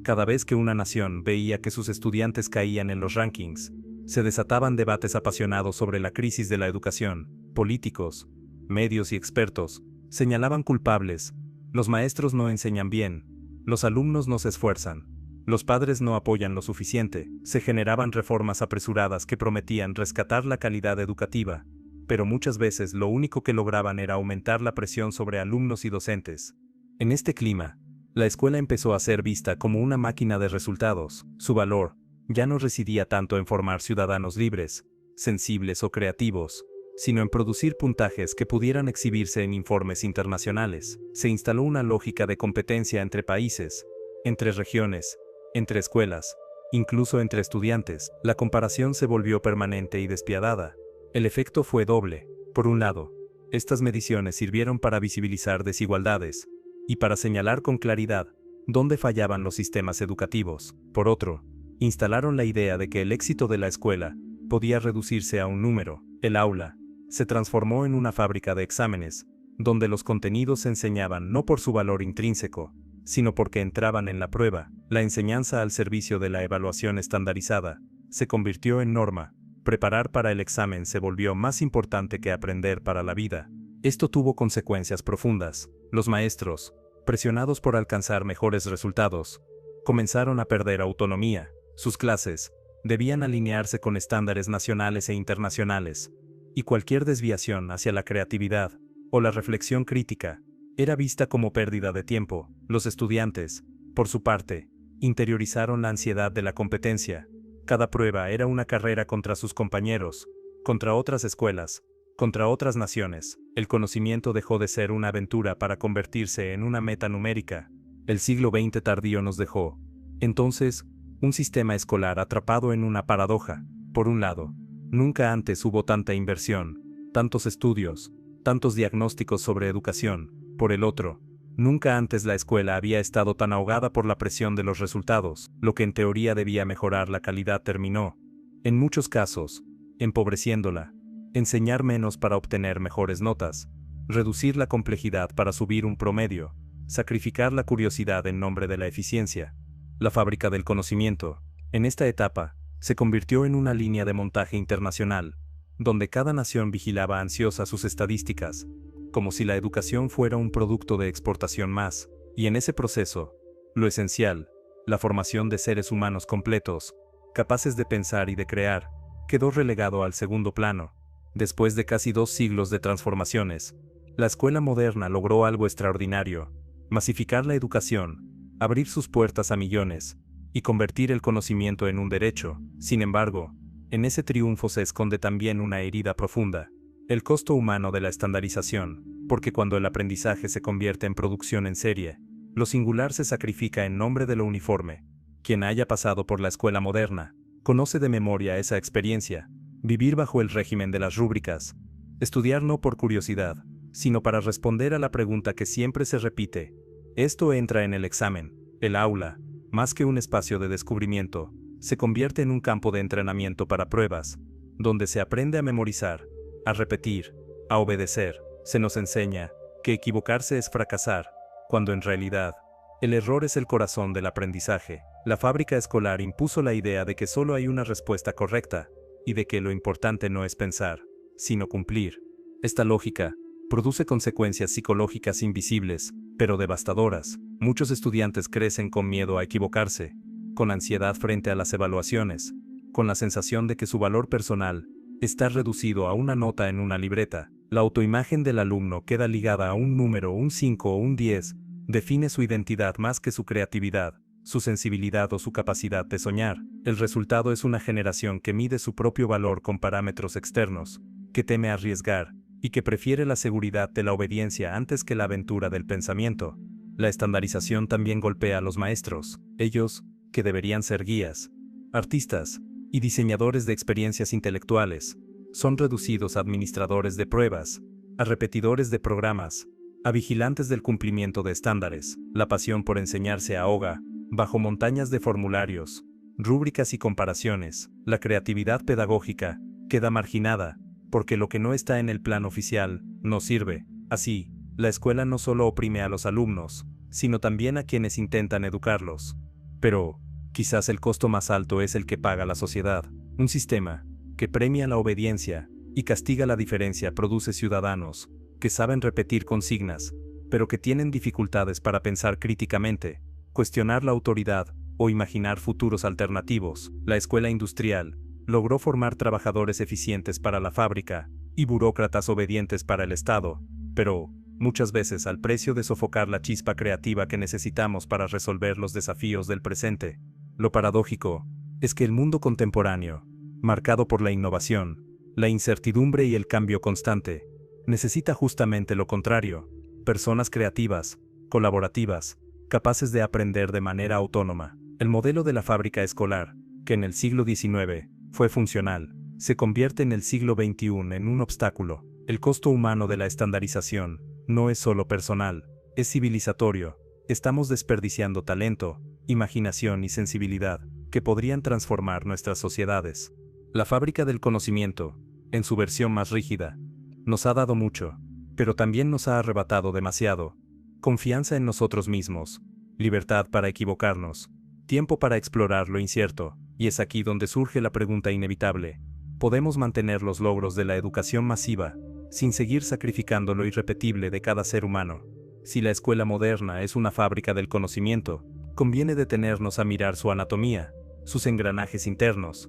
Cada vez que una nación veía que sus estudiantes caían en los rankings, se desataban debates apasionados sobre la crisis de la educación. Políticos, medios y expertos señalaban culpables: los maestros no enseñan bien, los alumnos no se esfuerzan, los padres no apoyan lo suficiente. Se generaban reformas apresuradas que prometían rescatar la calidad educativa, pero muchas veces lo único que lograban era aumentar la presión sobre alumnos y docentes. En este clima, la escuela empezó a ser vista como una máquina de resultados. Su valor ya no residía tanto en formar ciudadanos libres, sensibles o creativos, sino en producir puntajes que pudieran exhibirse en informes internacionales. Se instaló una lógica de competencia entre países, entre regiones, entre escuelas, incluso entre estudiantes. La comparación se volvió permanente y despiadada. El efecto fue doble. Por un lado, estas mediciones sirvieron para visibilizar desigualdades y para señalar con claridad dónde fallaban los sistemas educativos. Por otro, instalaron la idea de que el éxito de la escuela podía reducirse a un número. El aula se transformó en una fábrica de exámenes, donde los contenidos se enseñaban no por su valor intrínseco, sino porque entraban en la prueba. La enseñanza al servicio de la evaluación estandarizada se convirtió en norma. Preparar para el examen se volvió más importante que aprender para la vida. Esto tuvo consecuencias profundas. Los maestros, presionados por alcanzar mejores resultados, comenzaron a perder autonomía. Sus clases debían alinearse con estándares nacionales e internacionales, y cualquier desviación hacia la creatividad o la reflexión crítica era vista como pérdida de tiempo. Los estudiantes, por su parte, interiorizaron la ansiedad de la competencia. Cada prueba era una carrera contra sus compañeros, contra otras escuelas, contra otras naciones. El conocimiento dejó de ser una aventura para convertirse en una meta numérica. El siglo XX tardío nos dejó, entonces, un sistema escolar atrapado en una paradoja. Por un lado, nunca antes hubo tanta inversión, tantos estudios, tantos diagnósticos sobre educación. Por el otro, nunca antes la escuela había estado tan ahogada por la presión de los resultados. Lo que en teoría debía mejorar la calidad terminó, en muchos casos, empobreciéndola. Enseñar menos para obtener mejores notas, reducir la complejidad para subir un promedio, sacrificar la curiosidad en nombre de la eficiencia. La fábrica del conocimiento, en esta etapa, se convirtió en una línea de montaje internacional, donde cada nación vigilaba ansiosa sus estadísticas, como si la educación fuera un producto de exportación más, y en ese proceso, lo esencial, la formación de seres humanos completos, capaces de pensar y de crear, quedó relegado al segundo plano. Después de casi 2 siglos de transformaciones, la escuela moderna logró algo extraordinario: masificar la educación, abrir sus puertas a millones, y convertir el conocimiento en un derecho. Sin embargo, en ese triunfo se esconde también una herida profunda: el costo humano de la estandarización, porque cuando el aprendizaje se convierte en producción en serie, lo singular se sacrifica en nombre de lo uniforme. Quien haya pasado por la escuela moderna, conoce de memoria esa experiencia: vivir bajo el régimen de las rúbricas, estudiar no por curiosidad, sino para responder a la pregunta que siempre se repite. Esto entra en el examen. El aula, más que un espacio de descubrimiento, se convierte en un campo de entrenamiento para pruebas, donde se aprende a memorizar, a repetir, a obedecer. Se nos enseña que equivocarse es fracasar, cuando en realidad, el error es el corazón del aprendizaje. La fábrica escolar impuso la idea de que solo hay una respuesta correcta, y de que lo importante no es pensar, sino cumplir. Esta lógica produce consecuencias psicológicas invisibles, pero devastadoras. Muchos estudiantes crecen con miedo a equivocarse, con ansiedad frente a las evaluaciones, con la sensación de que su valor personal está reducido a una nota en una libreta. La autoimagen del alumno queda ligada a un número, un 5 o un 10, define su identidad más que su creatividad, su sensibilidad o su capacidad de soñar. El resultado es una generación que mide su propio valor con parámetros externos, que teme arriesgar, y que prefiere la seguridad de la obediencia antes que la aventura del pensamiento. La estandarización también golpea a los maestros, ellos, que deberían ser guías, artistas y diseñadores de experiencias intelectuales, son reducidos a administradores de pruebas, a repetidores de programas, a vigilantes del cumplimiento de estándares. La pasión por enseñar se ahoga bajo montañas de formularios, rúbricas y comparaciones. La creatividad pedagógica queda marginada, porque lo que no está en el plan oficial no sirve. Así, la escuela no solo oprime a los alumnos, sino también a quienes intentan educarlos. Pero, quizás el costo más alto es el que paga la sociedad. Un sistema que premia la obediencia y castiga la diferencia produce ciudadanos que saben repetir consignas, pero que tienen dificultades para pensar críticamente, cuestionar la autoridad o imaginar futuros alternativos. La escuela industrial logró formar trabajadores eficientes para la fábrica y burócratas obedientes para el Estado, pero, muchas veces al precio de sofocar la chispa creativa que necesitamos para resolver los desafíos del presente. Lo paradójico es que el mundo contemporáneo, marcado por la innovación, la incertidumbre y el cambio constante, necesita justamente lo contrario: personas creativas, colaborativas, capaces de aprender de manera autónoma. El modelo de la fábrica escolar, que en el siglo XIX fue funcional, se convierte en el siglo XXI en un obstáculo. El costo humano de la estandarización no es solo personal, es civilizatorio. Estamos desperdiciando talento, imaginación y sensibilidad que podrían transformar nuestras sociedades. La fábrica del conocimiento, en su versión más rígida, nos ha dado mucho, pero también nos ha arrebatado demasiado: confianza en nosotros mismos, libertad para equivocarnos, tiempo para explorar lo incierto. Y es aquí donde surge la pregunta inevitable: ¿podemos mantener los logros de la educación masiva sin seguir sacrificando lo irrepetible de cada ser humano? Si la escuela moderna es una fábrica del conocimiento, conviene detenernos a mirar su anatomía, sus engranajes internos,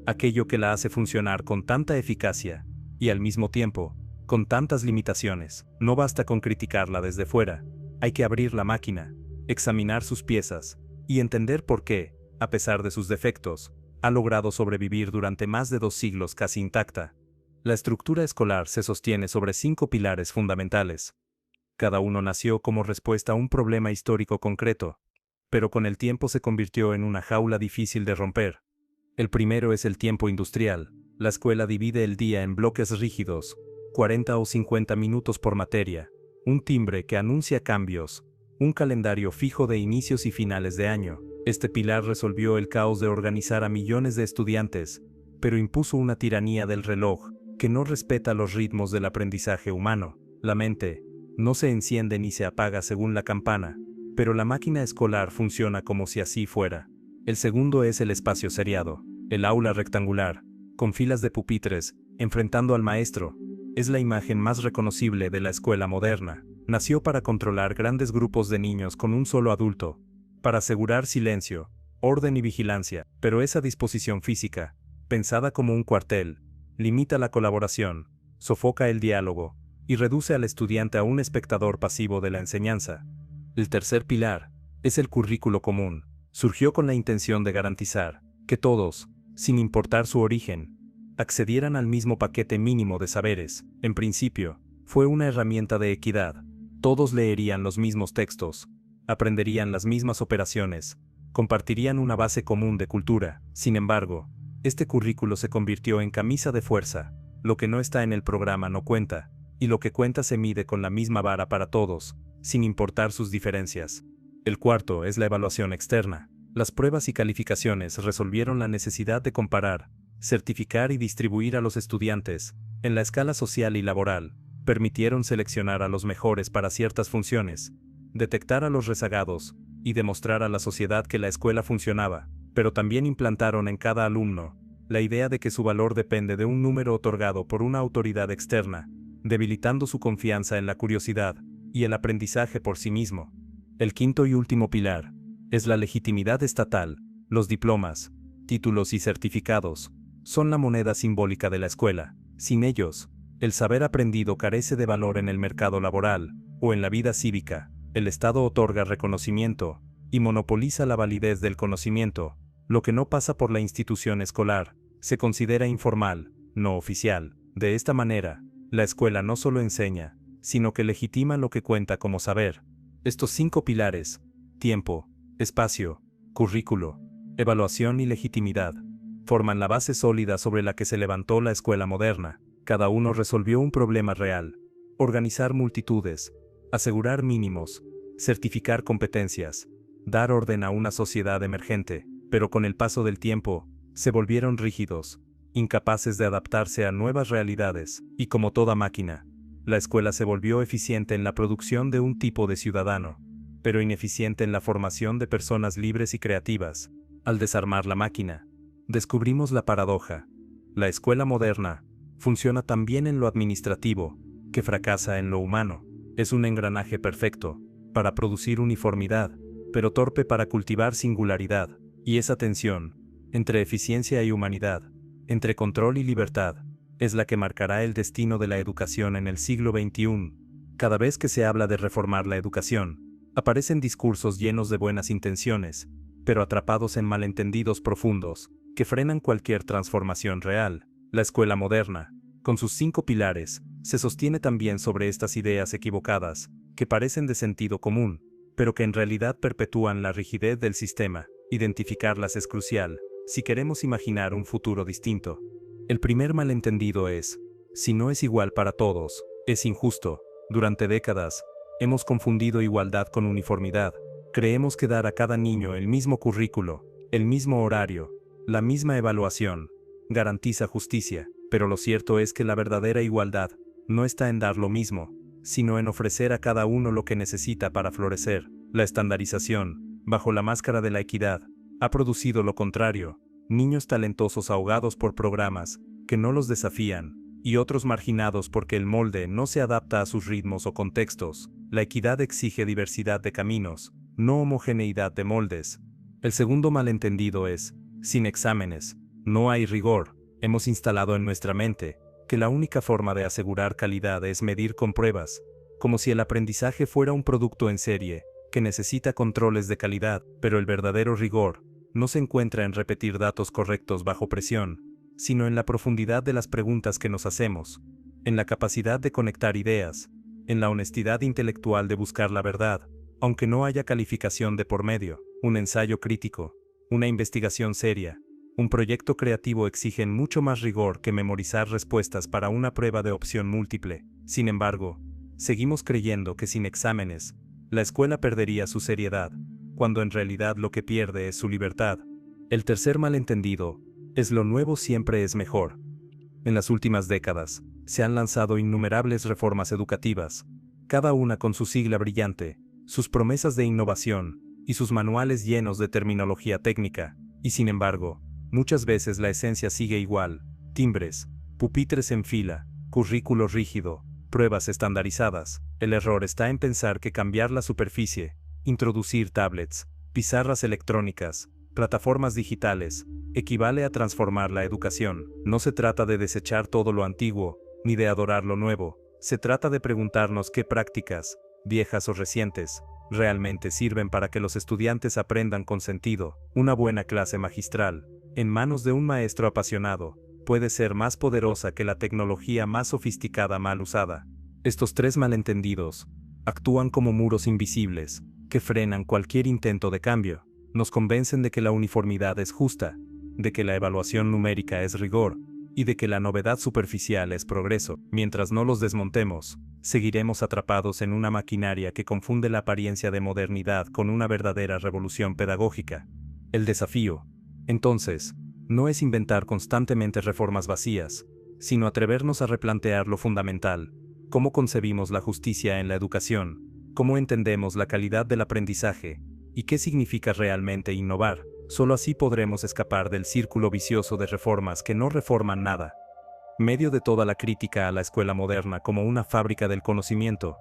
aquello que la hace funcionar con tanta eficacia, y al mismo tiempo, con tantas limitaciones. No basta con criticarla desde fuera, hay que abrir la máquina, examinar sus piezas, y entender por qué, a pesar de sus defectos, ha logrado sobrevivir durante más de 2 siglos casi intacta. La estructura escolar se sostiene sobre 5 pilares fundamentales. Cada uno nació como respuesta a un problema histórico concreto, pero con el tiempo se convirtió en una jaula difícil de romper. El primero es el tiempo industrial. La escuela divide el día en bloques rígidos, 40 o 50 minutos por materia, un timbre que anuncia cambios, un calendario fijo de inicios y finales de año. Este pilar resolvió el caos de organizar a millones de estudiantes, pero impuso una tiranía del reloj que no respeta los ritmos del aprendizaje humano. La mente no se enciende ni se apaga según la campana, pero la máquina escolar funciona como si así fuera. El segundo es el espacio seriado. El aula rectangular, con filas de pupitres, enfrentando al maestro, es la imagen más reconocible de la escuela moderna. Nació para controlar grandes grupos de niños con un solo adulto, para asegurar silencio, orden y vigilancia, pero esa disposición física, pensada como un cuartel, limita la colaboración, sofoca el diálogo, y reduce al estudiante a un espectador pasivo de la enseñanza. El tercer pilar es el currículo común. Surgió con la intención de garantizar que todos, sin importar su origen, accedieran al mismo paquete mínimo de saberes. En principio, fue una herramienta de equidad. Todos leerían los mismos textos, aprenderían las mismas operaciones, compartirían una base común de cultura. Sin embargo, este currículo se convirtió en camisa de fuerza. Lo que no está en el programa no cuenta, y lo que cuenta se mide con la misma vara para todos, sin importar sus diferencias. El cuarto es la evaluación externa. Las pruebas y calificaciones resolvieron la necesidad de comparar, certificar y distribuir a los estudiantes, en la escala social y laboral. Permitieron seleccionar a los mejores para ciertas funciones, detectar a los rezagados, y demostrar a la sociedad que la escuela funcionaba, pero también implantaron en cada alumno la idea de que su valor depende de un número otorgado por una autoridad externa, debilitando su confianza en la curiosidad y el aprendizaje por sí mismo. El quinto y último pilar es la legitimidad estatal. Los diplomas, títulos y certificados son la moneda simbólica de la escuela. Sin ellos, el saber aprendido carece de valor en el mercado laboral o en la vida cívica. El Estado otorga reconocimiento y monopoliza la validez del conocimiento. Lo que no pasa por la institución escolar se considera informal, no oficial. De esta manera, la escuela no solo enseña, sino que legitima lo que cuenta como saber. Estos 5 pilares, tiempo, espacio, currículo, evaluación y legitimidad, forman la base sólida sobre la que se levantó la escuela moderna. Cada uno resolvió un problema real: organizar multitudes, asegurar mínimos, certificar competencias, dar orden a una sociedad emergente, pero con el paso del tiempo, se volvieron rígidos, incapaces de adaptarse a nuevas realidades, y como toda máquina, la escuela se volvió eficiente en la producción de un tipo de ciudadano, pero ineficiente en la formación de personas libres y creativas. Al desarmar la máquina, descubrimos la paradoja. La escuela moderna funciona tan bien en lo administrativo, que fracasa en lo humano. Es un engranaje perfecto para producir uniformidad, pero torpe para cultivar singularidad. Y esa tensión, entre eficiencia y humanidad, entre control y libertad, es la que marcará el destino de la educación en el siglo XXI. Cada vez que se habla de reformar la educación, aparecen discursos llenos de buenas intenciones, pero atrapados en malentendidos profundos, que frenan cualquier transformación real. La escuela moderna, con sus 5 pilares, se sostiene también sobre estas ideas equivocadas, que parecen de sentido común, pero que en realidad perpetúan la rigidez del sistema. Identificarlas es crucial, si queremos imaginar un futuro distinto. El primer malentendido es: si no es igual para todos, es injusto. Durante décadas, hemos confundido igualdad con uniformidad. Creemos que dar a cada niño el mismo currículo, el mismo horario, la misma evaluación, garantiza justicia, pero lo cierto es que la verdadera igualdad no está en dar lo mismo, sino en ofrecer a cada uno lo que necesita para florecer. La estandarización, bajo la máscara de la equidad, ha producido lo contrario: niños talentosos ahogados por programas que no los desafían, y otros marginados porque el molde no se adapta a sus ritmos o contextos. La equidad exige diversidad de caminos, no homogeneidad de moldes. El segundo malentendido es: Sin exámenes, no hay rigor. Hemos instalado en nuestra mente que la única forma de asegurar calidad es medir con pruebas, como si el aprendizaje fuera un producto en serie, que necesita controles de calidad, pero el verdadero rigor no se encuentra en repetir datos correctos bajo presión, sino en la profundidad de las preguntas que nos hacemos, en la capacidad de conectar ideas, en la honestidad intelectual de buscar la verdad, aunque no haya calificación de por medio. Un ensayo crítico, una investigación seria, un proyecto creativo exigen mucho más rigor que memorizar respuestas para una prueba de opción múltiple. Sin embargo, seguimos creyendo que sin exámenes, la escuela perdería su seriedad, cuando en realidad lo que pierde es su libertad. El tercer malentendido es: lo nuevo siempre es mejor. En las últimas décadas, se han lanzado innumerables reformas educativas, cada una con su sigla brillante, sus promesas de innovación y sus manuales llenos de terminología técnica, y sin embargo, muchas veces la esencia sigue igual: timbres, pupitres en fila, currículo rígido, pruebas estandarizadas. El error está en pensar que cambiar la superficie, introducir tablets, pizarras electrónicas, plataformas digitales, equivale a transformar la educación. No se trata de desechar todo lo antiguo, ni de adorar lo nuevo. Se trata de preguntarnos qué prácticas, viejas o recientes, realmente sirven para que los estudiantes aprendan con sentido. Una buena clase magistral, en manos de un maestro apasionado, puede ser más poderosa que la tecnología más sofisticada mal usada. Estos tres malentendidos actúan como muros invisibles, que frenan cualquier intento de cambio. Nos convencen de que la uniformidad es justa, de que la evaluación numérica es rigor, y de que la novedad superficial es progreso. Mientras no los desmontemos, seguiremos atrapados en una maquinaria que confunde la apariencia de modernidad con una verdadera revolución pedagógica. El desafío, entonces, no es inventar constantemente reformas vacías, sino atrevernos a replantear lo fundamental: cómo concebimos la justicia en la educación, cómo entendemos la calidad del aprendizaje, y qué significa realmente innovar. Solo así podremos escapar del círculo vicioso de reformas que no reforman nada. Medio de toda la crítica a la escuela moderna como una fábrica del conocimiento,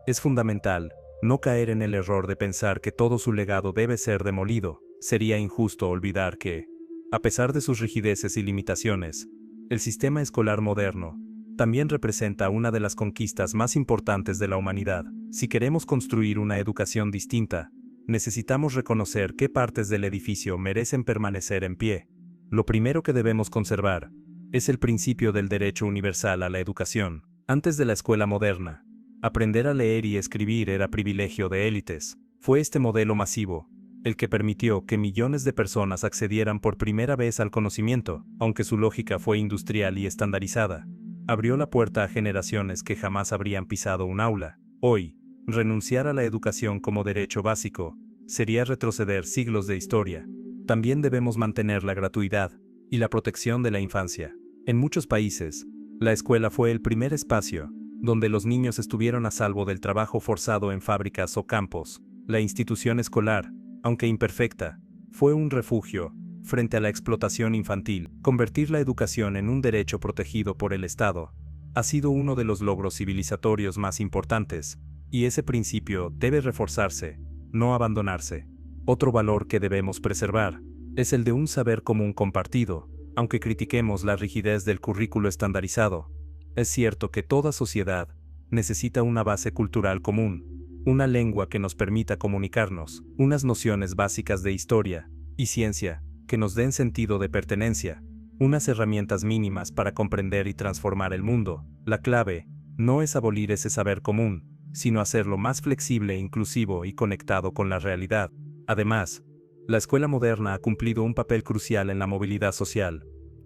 es fundamental no caer en el error de pensar que todo su legado debe ser demolido. Sería injusto olvidar que, a pesar de sus rigideces y limitaciones, el sistema escolar moderno también representa una de las conquistas más importantes de la humanidad. Si queremos construir una educación distinta, necesitamos reconocer qué partes del edificio merecen permanecer en pie. Lo primero que debemos conservar es el principio del derecho universal a la educación. Antes de la escuela moderna, aprender a leer y escribir era privilegio de élites. Fue este modelo masivo el que permitió que millones de personas accedieran por primera vez al conocimiento, aunque su lógica fue industrial y estandarizada. Abrió la puerta a generaciones que jamás habrían pisado un aula. Hoy, renunciar a la educación como derecho básico sería retroceder siglos de historia. También debemos mantener la gratuidad y la protección de la infancia. En muchos países, la escuela fue el primer espacio donde los niños estuvieron a salvo del trabajo forzado en fábricas o campos. La institución escolar, aunque imperfecta, fue un refugio frente a la explotación infantil. Convertir la educación en un derecho protegido por el Estado ha sido uno de los logros civilizatorios más importantes, y ese principio debe reforzarse, no abandonarse. Otro valor que debemos preservar es el de un saber común compartido. Aunque critiquemos la rigidez del currículo estandarizado, es cierto que toda sociedad necesita una base cultural común, una lengua que nos permita comunicarnos, unas nociones básicas de historia y ciencia que nos den sentido de pertenencia, unas herramientas mínimas para comprender y transformar el mundo. La clave no es abolir ese saber común, sino hacerlo más flexible, inclusivo y conectado con la realidad. Además, la escuela moderna ha cumplido un papel crucial en la movilidad social.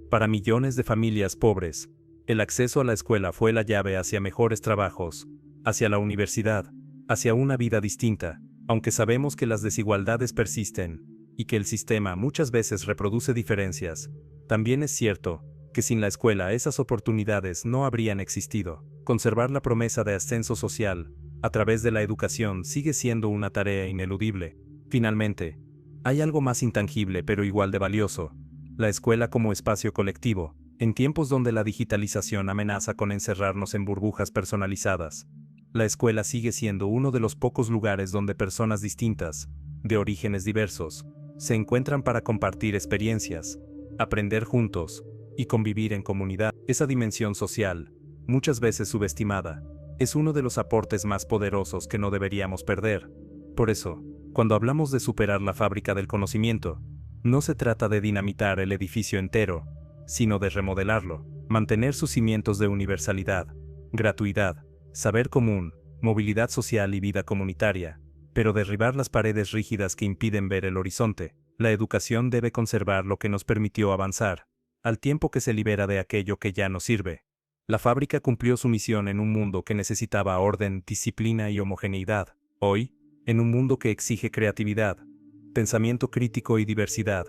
Para millones de familias pobres, el acceso a la escuela fue la llave hacia mejores trabajos, hacia la universidad, hacia una vida distinta. Aunque sabemos que las desigualdades persisten y que el sistema muchas veces reproduce diferencias, también es cierto que sin la escuela esas oportunidades no habrían existido. Conservar la promesa de ascenso social a través de la educación sigue siendo una tarea ineludible. Finalmente, hay algo más intangible pero igual de valioso: la escuela como espacio colectivo. En tiempos donde la digitalización amenaza con encerrarnos en burbujas personalizadas, la escuela sigue siendo uno de los pocos lugares donde personas distintas, de orígenes diversos, se encuentran para compartir experiencias, aprender juntos y convivir en comunidad. Esa dimensión social, muchas veces subestimada, es uno de los aportes más poderosos que no deberíamos perder. Por eso, cuando hablamos de superar la fábrica del conocimiento, no se trata de dinamitar el edificio entero, sino de remodelarlo, mantener sus cimientos de universalidad, gratuidad, saber común, movilidad social y vida comunitaria, pero derribar las paredes rígidas que impiden ver el horizonte. La educación debe conservar lo que nos permitió avanzar, al tiempo que se libera de aquello que ya no sirve. La fábrica cumplió su misión en un mundo que necesitaba orden, disciplina y homogeneidad. Hoy, en un mundo que exige creatividad, pensamiento crítico y diversidad,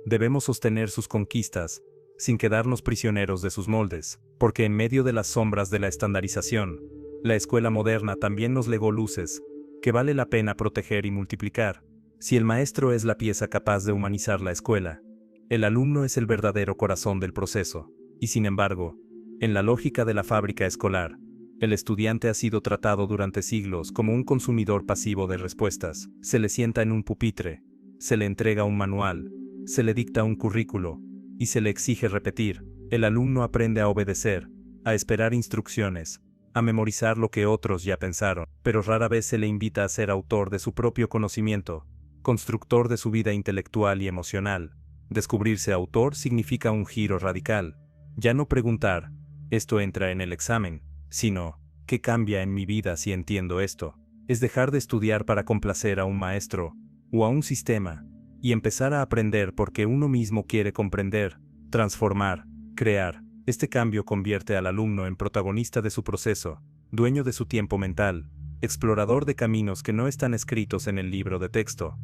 debemos sostener sus conquistas, sin quedarnos prisioneros de sus moldes, porque en medio de las sombras de la estandarización, la escuela moderna también nos legó luces, que vale la pena proteger y multiplicar. Si el maestro es la pieza capaz de humanizar la escuela, el alumno es el verdadero corazón del proceso, y sin embargo, en la lógica de la fábrica escolar, el estudiante ha sido tratado durante siglos como un consumidor pasivo de respuestas. Se le sienta en un pupitre, se le entrega un manual, se le dicta un currículo, y se le exige repetir. El alumno aprende a obedecer, a esperar instrucciones, a memorizar lo que otros ya pensaron, pero rara vez se le invita a ser autor de su propio conocimiento, constructor de su vida intelectual y emocional. Descubrirse autor significa un giro radical. Ya no preguntar, ¿esto entra en el examen?, sino, ¿qué cambia en mi vida si entiendo esto? Es dejar de estudiar para complacer a un maestro, o a un sistema, y empezar a aprender porque uno mismo quiere comprender, transformar, crear. Este cambio convierte al alumno en protagonista de su proceso, dueño de su tiempo mental, explorador de caminos que no están escritos en el libro de texto.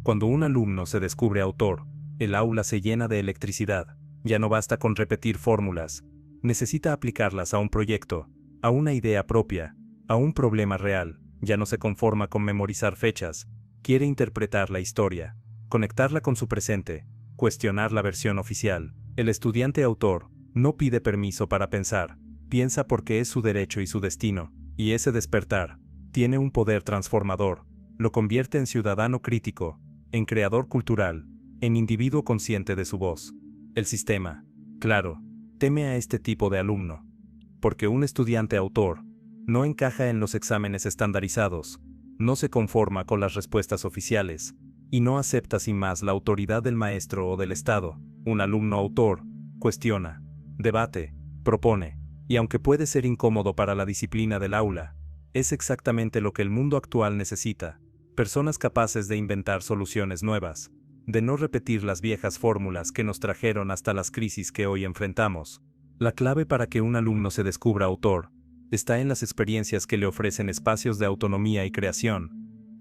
Cuando un alumno se descubre autor, el aula se llena de electricidad. Ya no basta con repetir fórmulas, necesita aplicarlas a un proyecto, a una idea propia, a un problema real. Ya no se conforma con memorizar fechas, quiere interpretar la historia, conectarla con su presente, cuestionar la versión oficial. El estudiante autor no pide permiso para pensar, piensa porque es su derecho y su destino, y ese despertar tiene un poder transformador, lo convierte en ciudadano crítico, en creador cultural, en individuo consciente de su voz. El sistema, claro, teme a este tipo de alumno, porque un estudiante autor no encaja en los exámenes estandarizados, no se conforma con las respuestas oficiales, y no acepta sin más la autoridad del maestro o del Estado. Un alumno autor cuestiona, debate, propone, y aunque puede ser incómodo para la disciplina del aula, es exactamente lo que el mundo actual necesita: personas capaces de inventar soluciones nuevas, de no repetir las viejas fórmulas que nos trajeron hasta las crisis que hoy enfrentamos. La clave para que un alumno se descubra autor está en las experiencias que le ofrecen espacios de autonomía y creación.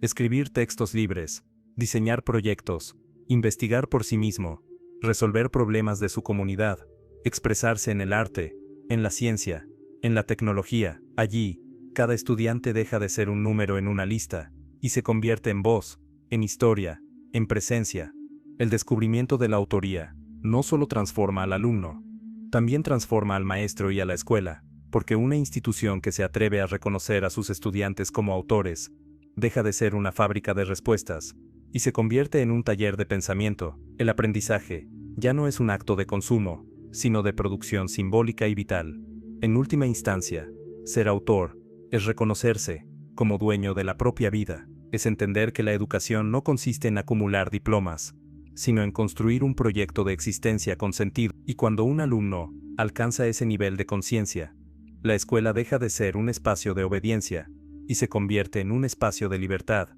Escribir textos libres, diseñar proyectos, investigar por sí mismo, resolver problemas de su comunidad, expresarse en el arte, en la ciencia, en la tecnología. Allí, cada estudiante deja de ser un número en una lista y se convierte en voz, en historia, en presencia. El descubrimiento de la autoría no solo transforma al alumno, también transforma al maestro y a la escuela, porque una institución que se atreve a reconocer a sus estudiantes como autores deja de ser una fábrica de respuestas y se convierte en un taller de pensamiento. El aprendizaje ya no es un acto de consumo, sino de producción simbólica y vital. En última instancia, ser autor es reconocerse como dueño de la propia vida, es entender que la educación no consiste en acumular diplomas, sino en construir un proyecto de existencia con sentido. Y cuando un alumno alcanza ese nivel de conciencia, la escuela deja de ser un espacio de obediencia y se convierte en un espacio de libertad.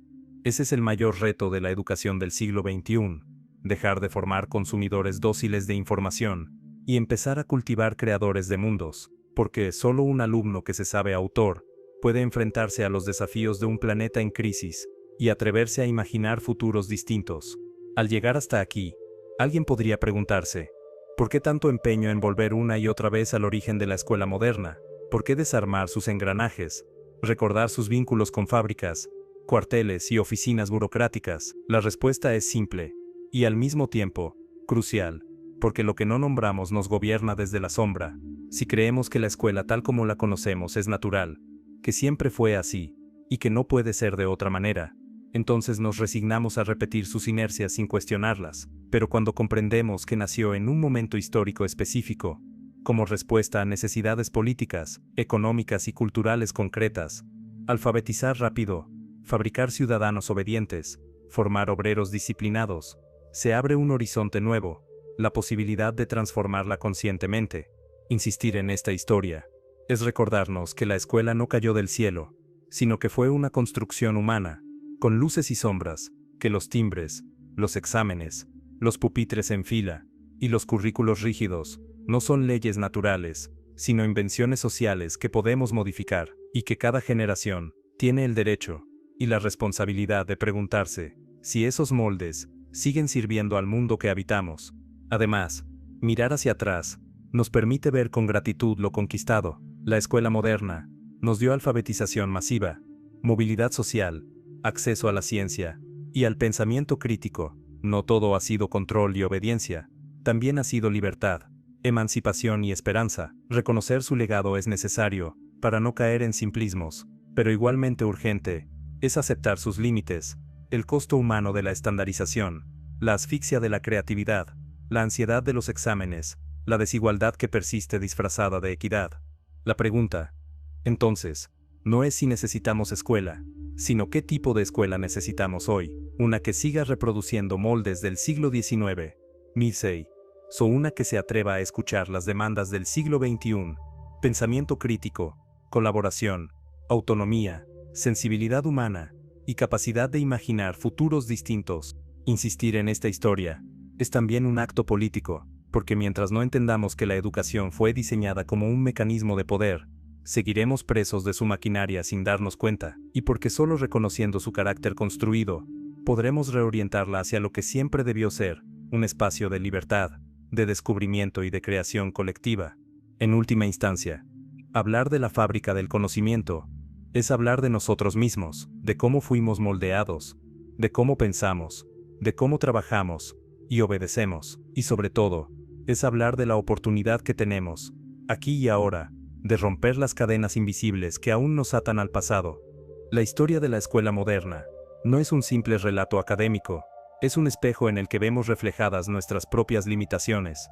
Ese es el mayor reto de la educación del siglo XXI, dejar de formar consumidores dóciles de información y empezar a cultivar creadores de mundos, porque solo un alumno que se sabe autor puede enfrentarse a los desafíos de un planeta en crisis y atreverse a imaginar futuros distintos. Al llegar hasta aquí, alguien podría preguntarse, ¿por qué tanto empeño en volver una y otra vez al origen de la escuela moderna? ¿Por qué desarmar sus engranajes, recordar sus vínculos con fábricas, cuarteles y oficinas burocráticas? La respuesta es simple, y al mismo tiempo, crucial, porque lo que no nombramos nos gobierna desde la sombra. Si creemos que la escuela tal como la conocemos es natural, que siempre fue así, y que no puede ser de otra manera, Entonces nos resignamos a repetir sus inercias sin cuestionarlas, pero cuando comprendemos que nació en un momento histórico específico, como respuesta a necesidades políticas, económicas y culturales concretas, alfabetizar rápido, fabricar ciudadanos obedientes, formar obreros disciplinados, se abre un horizonte nuevo, la posibilidad de transformarla conscientemente. Insistir en esta historia es recordarnos que la escuela no cayó del cielo, sino que fue una construcción humana, con luces y sombras, que los timbres, los exámenes, los pupitres en fila y los currículos rígidos no son leyes naturales, sino invenciones sociales que podemos modificar, y que cada generación tiene el derecho y la responsabilidad de preguntarse si esos moldes siguen sirviendo al mundo que habitamos. Además, mirar hacia atrás nos permite ver con gratitud lo conquistado. La escuela moderna nos dio alfabetización masiva, movilidad social, acceso a la ciencia y al pensamiento crítico. No todo ha sido control y obediencia, también ha sido libertad, emancipación y esperanza. Reconocer su legado es necesario para no caer en simplismos, pero igualmente urgente es aceptar sus límites, el costo humano de la estandarización, la asfixia de la creatividad, la ansiedad de los exámenes, la desigualdad que persiste disfrazada de equidad. La pregunta, entonces, no es si necesitamos escuela, sino qué tipo de escuela necesitamos hoy, una que siga reproduciendo moldes del siglo XIX, Mises, o una que se atreva a escuchar las demandas del siglo XXI, pensamiento crítico, colaboración, autonomía, sensibilidad humana y capacidad de imaginar futuros distintos. Insistir en esta historia es también un acto político, porque mientras no entendamos que la educación fue diseñada como un mecanismo de poder, seguiremos presos de su maquinaria sin darnos cuenta, y porque solo reconociendo su carácter construido, podremos reorientarla hacia lo que siempre debió ser, un espacio de libertad, de descubrimiento y de creación colectiva. En última instancia, hablar de la fábrica del conocimiento es hablar de nosotros mismos, de cómo fuimos moldeados, de cómo pensamos, de cómo trabajamos y obedecemos, y sobre todo, es hablar de la oportunidad que tenemos, aquí y ahora, de romper las cadenas invisibles que aún nos atan al pasado. La historia de la escuela moderna no es un simple relato académico, es un espejo en el que vemos reflejadas nuestras propias limitaciones,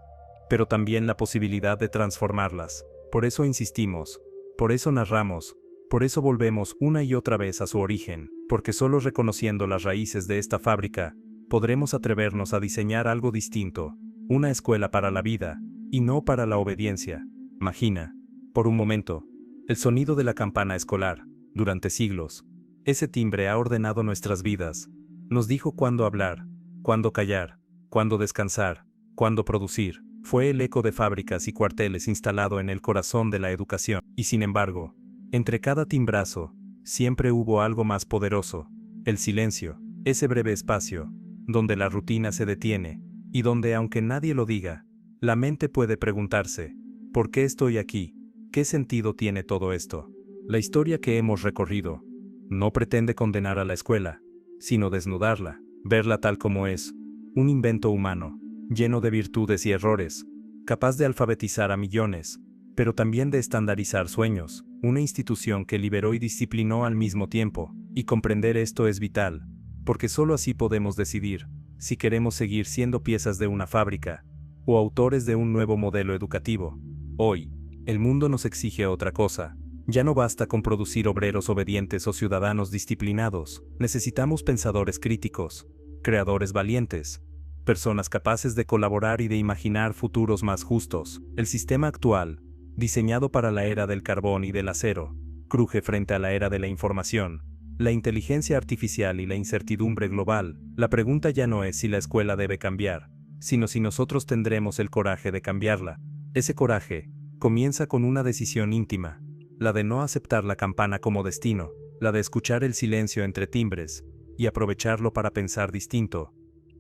pero también la posibilidad de transformarlas. Por eso insistimos, por eso narramos, por eso volvemos una y otra vez a su origen, porque solo reconociendo las raíces de esta fábrica, podremos atrevernos a diseñar algo distinto, una escuela para la vida, y no para la obediencia. Imagina, por un momento, el sonido de la campana escolar, durante siglos. Ese timbre ha ordenado nuestras vidas, nos dijo cuándo hablar, cuándo callar, cuándo descansar, cuándo producir. Fue el eco de fábricas y cuarteles instalado en el corazón de la educación, y sin embargo, entre cada timbrazo, siempre hubo algo más poderoso, el silencio, ese breve espacio, donde la rutina se detiene, y donde aunque nadie lo diga, la mente puede preguntarse, ¿por qué estoy aquí? ¿Qué sentido tiene todo esto? La historia que hemos recorrido no pretende condenar a la escuela, sino desnudarla, verla tal como es, un invento humano, lleno de virtudes y errores, capaz de alfabetizar a millones, pero también de estandarizar sueños, una institución que liberó y disciplinó al mismo tiempo, y comprender esto es vital, porque solo así podemos decidir si queremos seguir siendo piezas de una fábrica, o autores de un nuevo modelo educativo. Hoy, el mundo nos exige otra cosa. Ya no basta con producir obreros obedientes o ciudadanos disciplinados, necesitamos pensadores críticos, creadores valientes, personas capaces de colaborar y de imaginar futuros más justos. El sistema actual, diseñado para la era del carbón y del acero, cruje frente a la era de la información, la inteligencia artificial y la incertidumbre global. La pregunta ya no es si la escuela debe cambiar, sino si nosotros tendremos el coraje de cambiarla. Ese coraje comienza con una decisión íntima, la de no aceptar la campana como destino, la de escuchar el silencio entre timbres, y aprovecharlo para pensar distinto,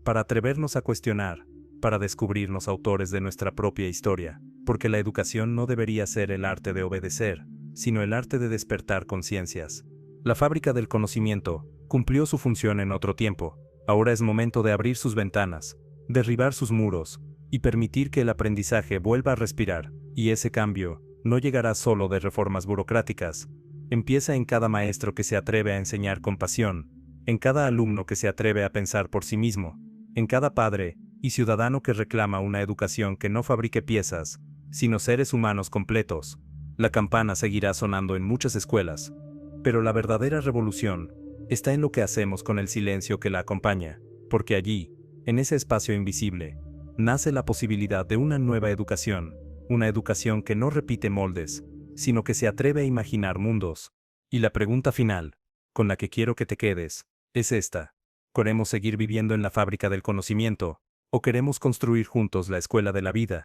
para atrevernos a cuestionar, para descubrirnos autores de nuestra propia historia, porque la educación no debería ser el arte de obedecer, sino el arte de despertar conciencias. La fábrica del conocimiento cumplió su función en otro tiempo, ahora es momento de abrir sus ventanas, derribar sus muros, y permitir que el aprendizaje vuelva a respirar, y ese cambio no llegará solo de reformas burocráticas. Empieza en cada maestro que se atreve a enseñar con pasión, en cada alumno que se atreve a pensar por sí mismo, en cada padre y ciudadano que reclama una educación que no fabrique piezas, sino seres humanos completos. La campana seguirá sonando en muchas escuelas, pero la verdadera revolución está en lo que hacemos con el silencio que la acompaña, porque allí, en ese espacio invisible, nace la posibilidad de una nueva educación, una educación que no repite moldes, sino que se atreve a imaginar mundos. Y la pregunta final, con la que quiero que te quedes, es esta: ¿queremos seguir viviendo en la fábrica del conocimiento, o queremos construir juntos la escuela de la vida?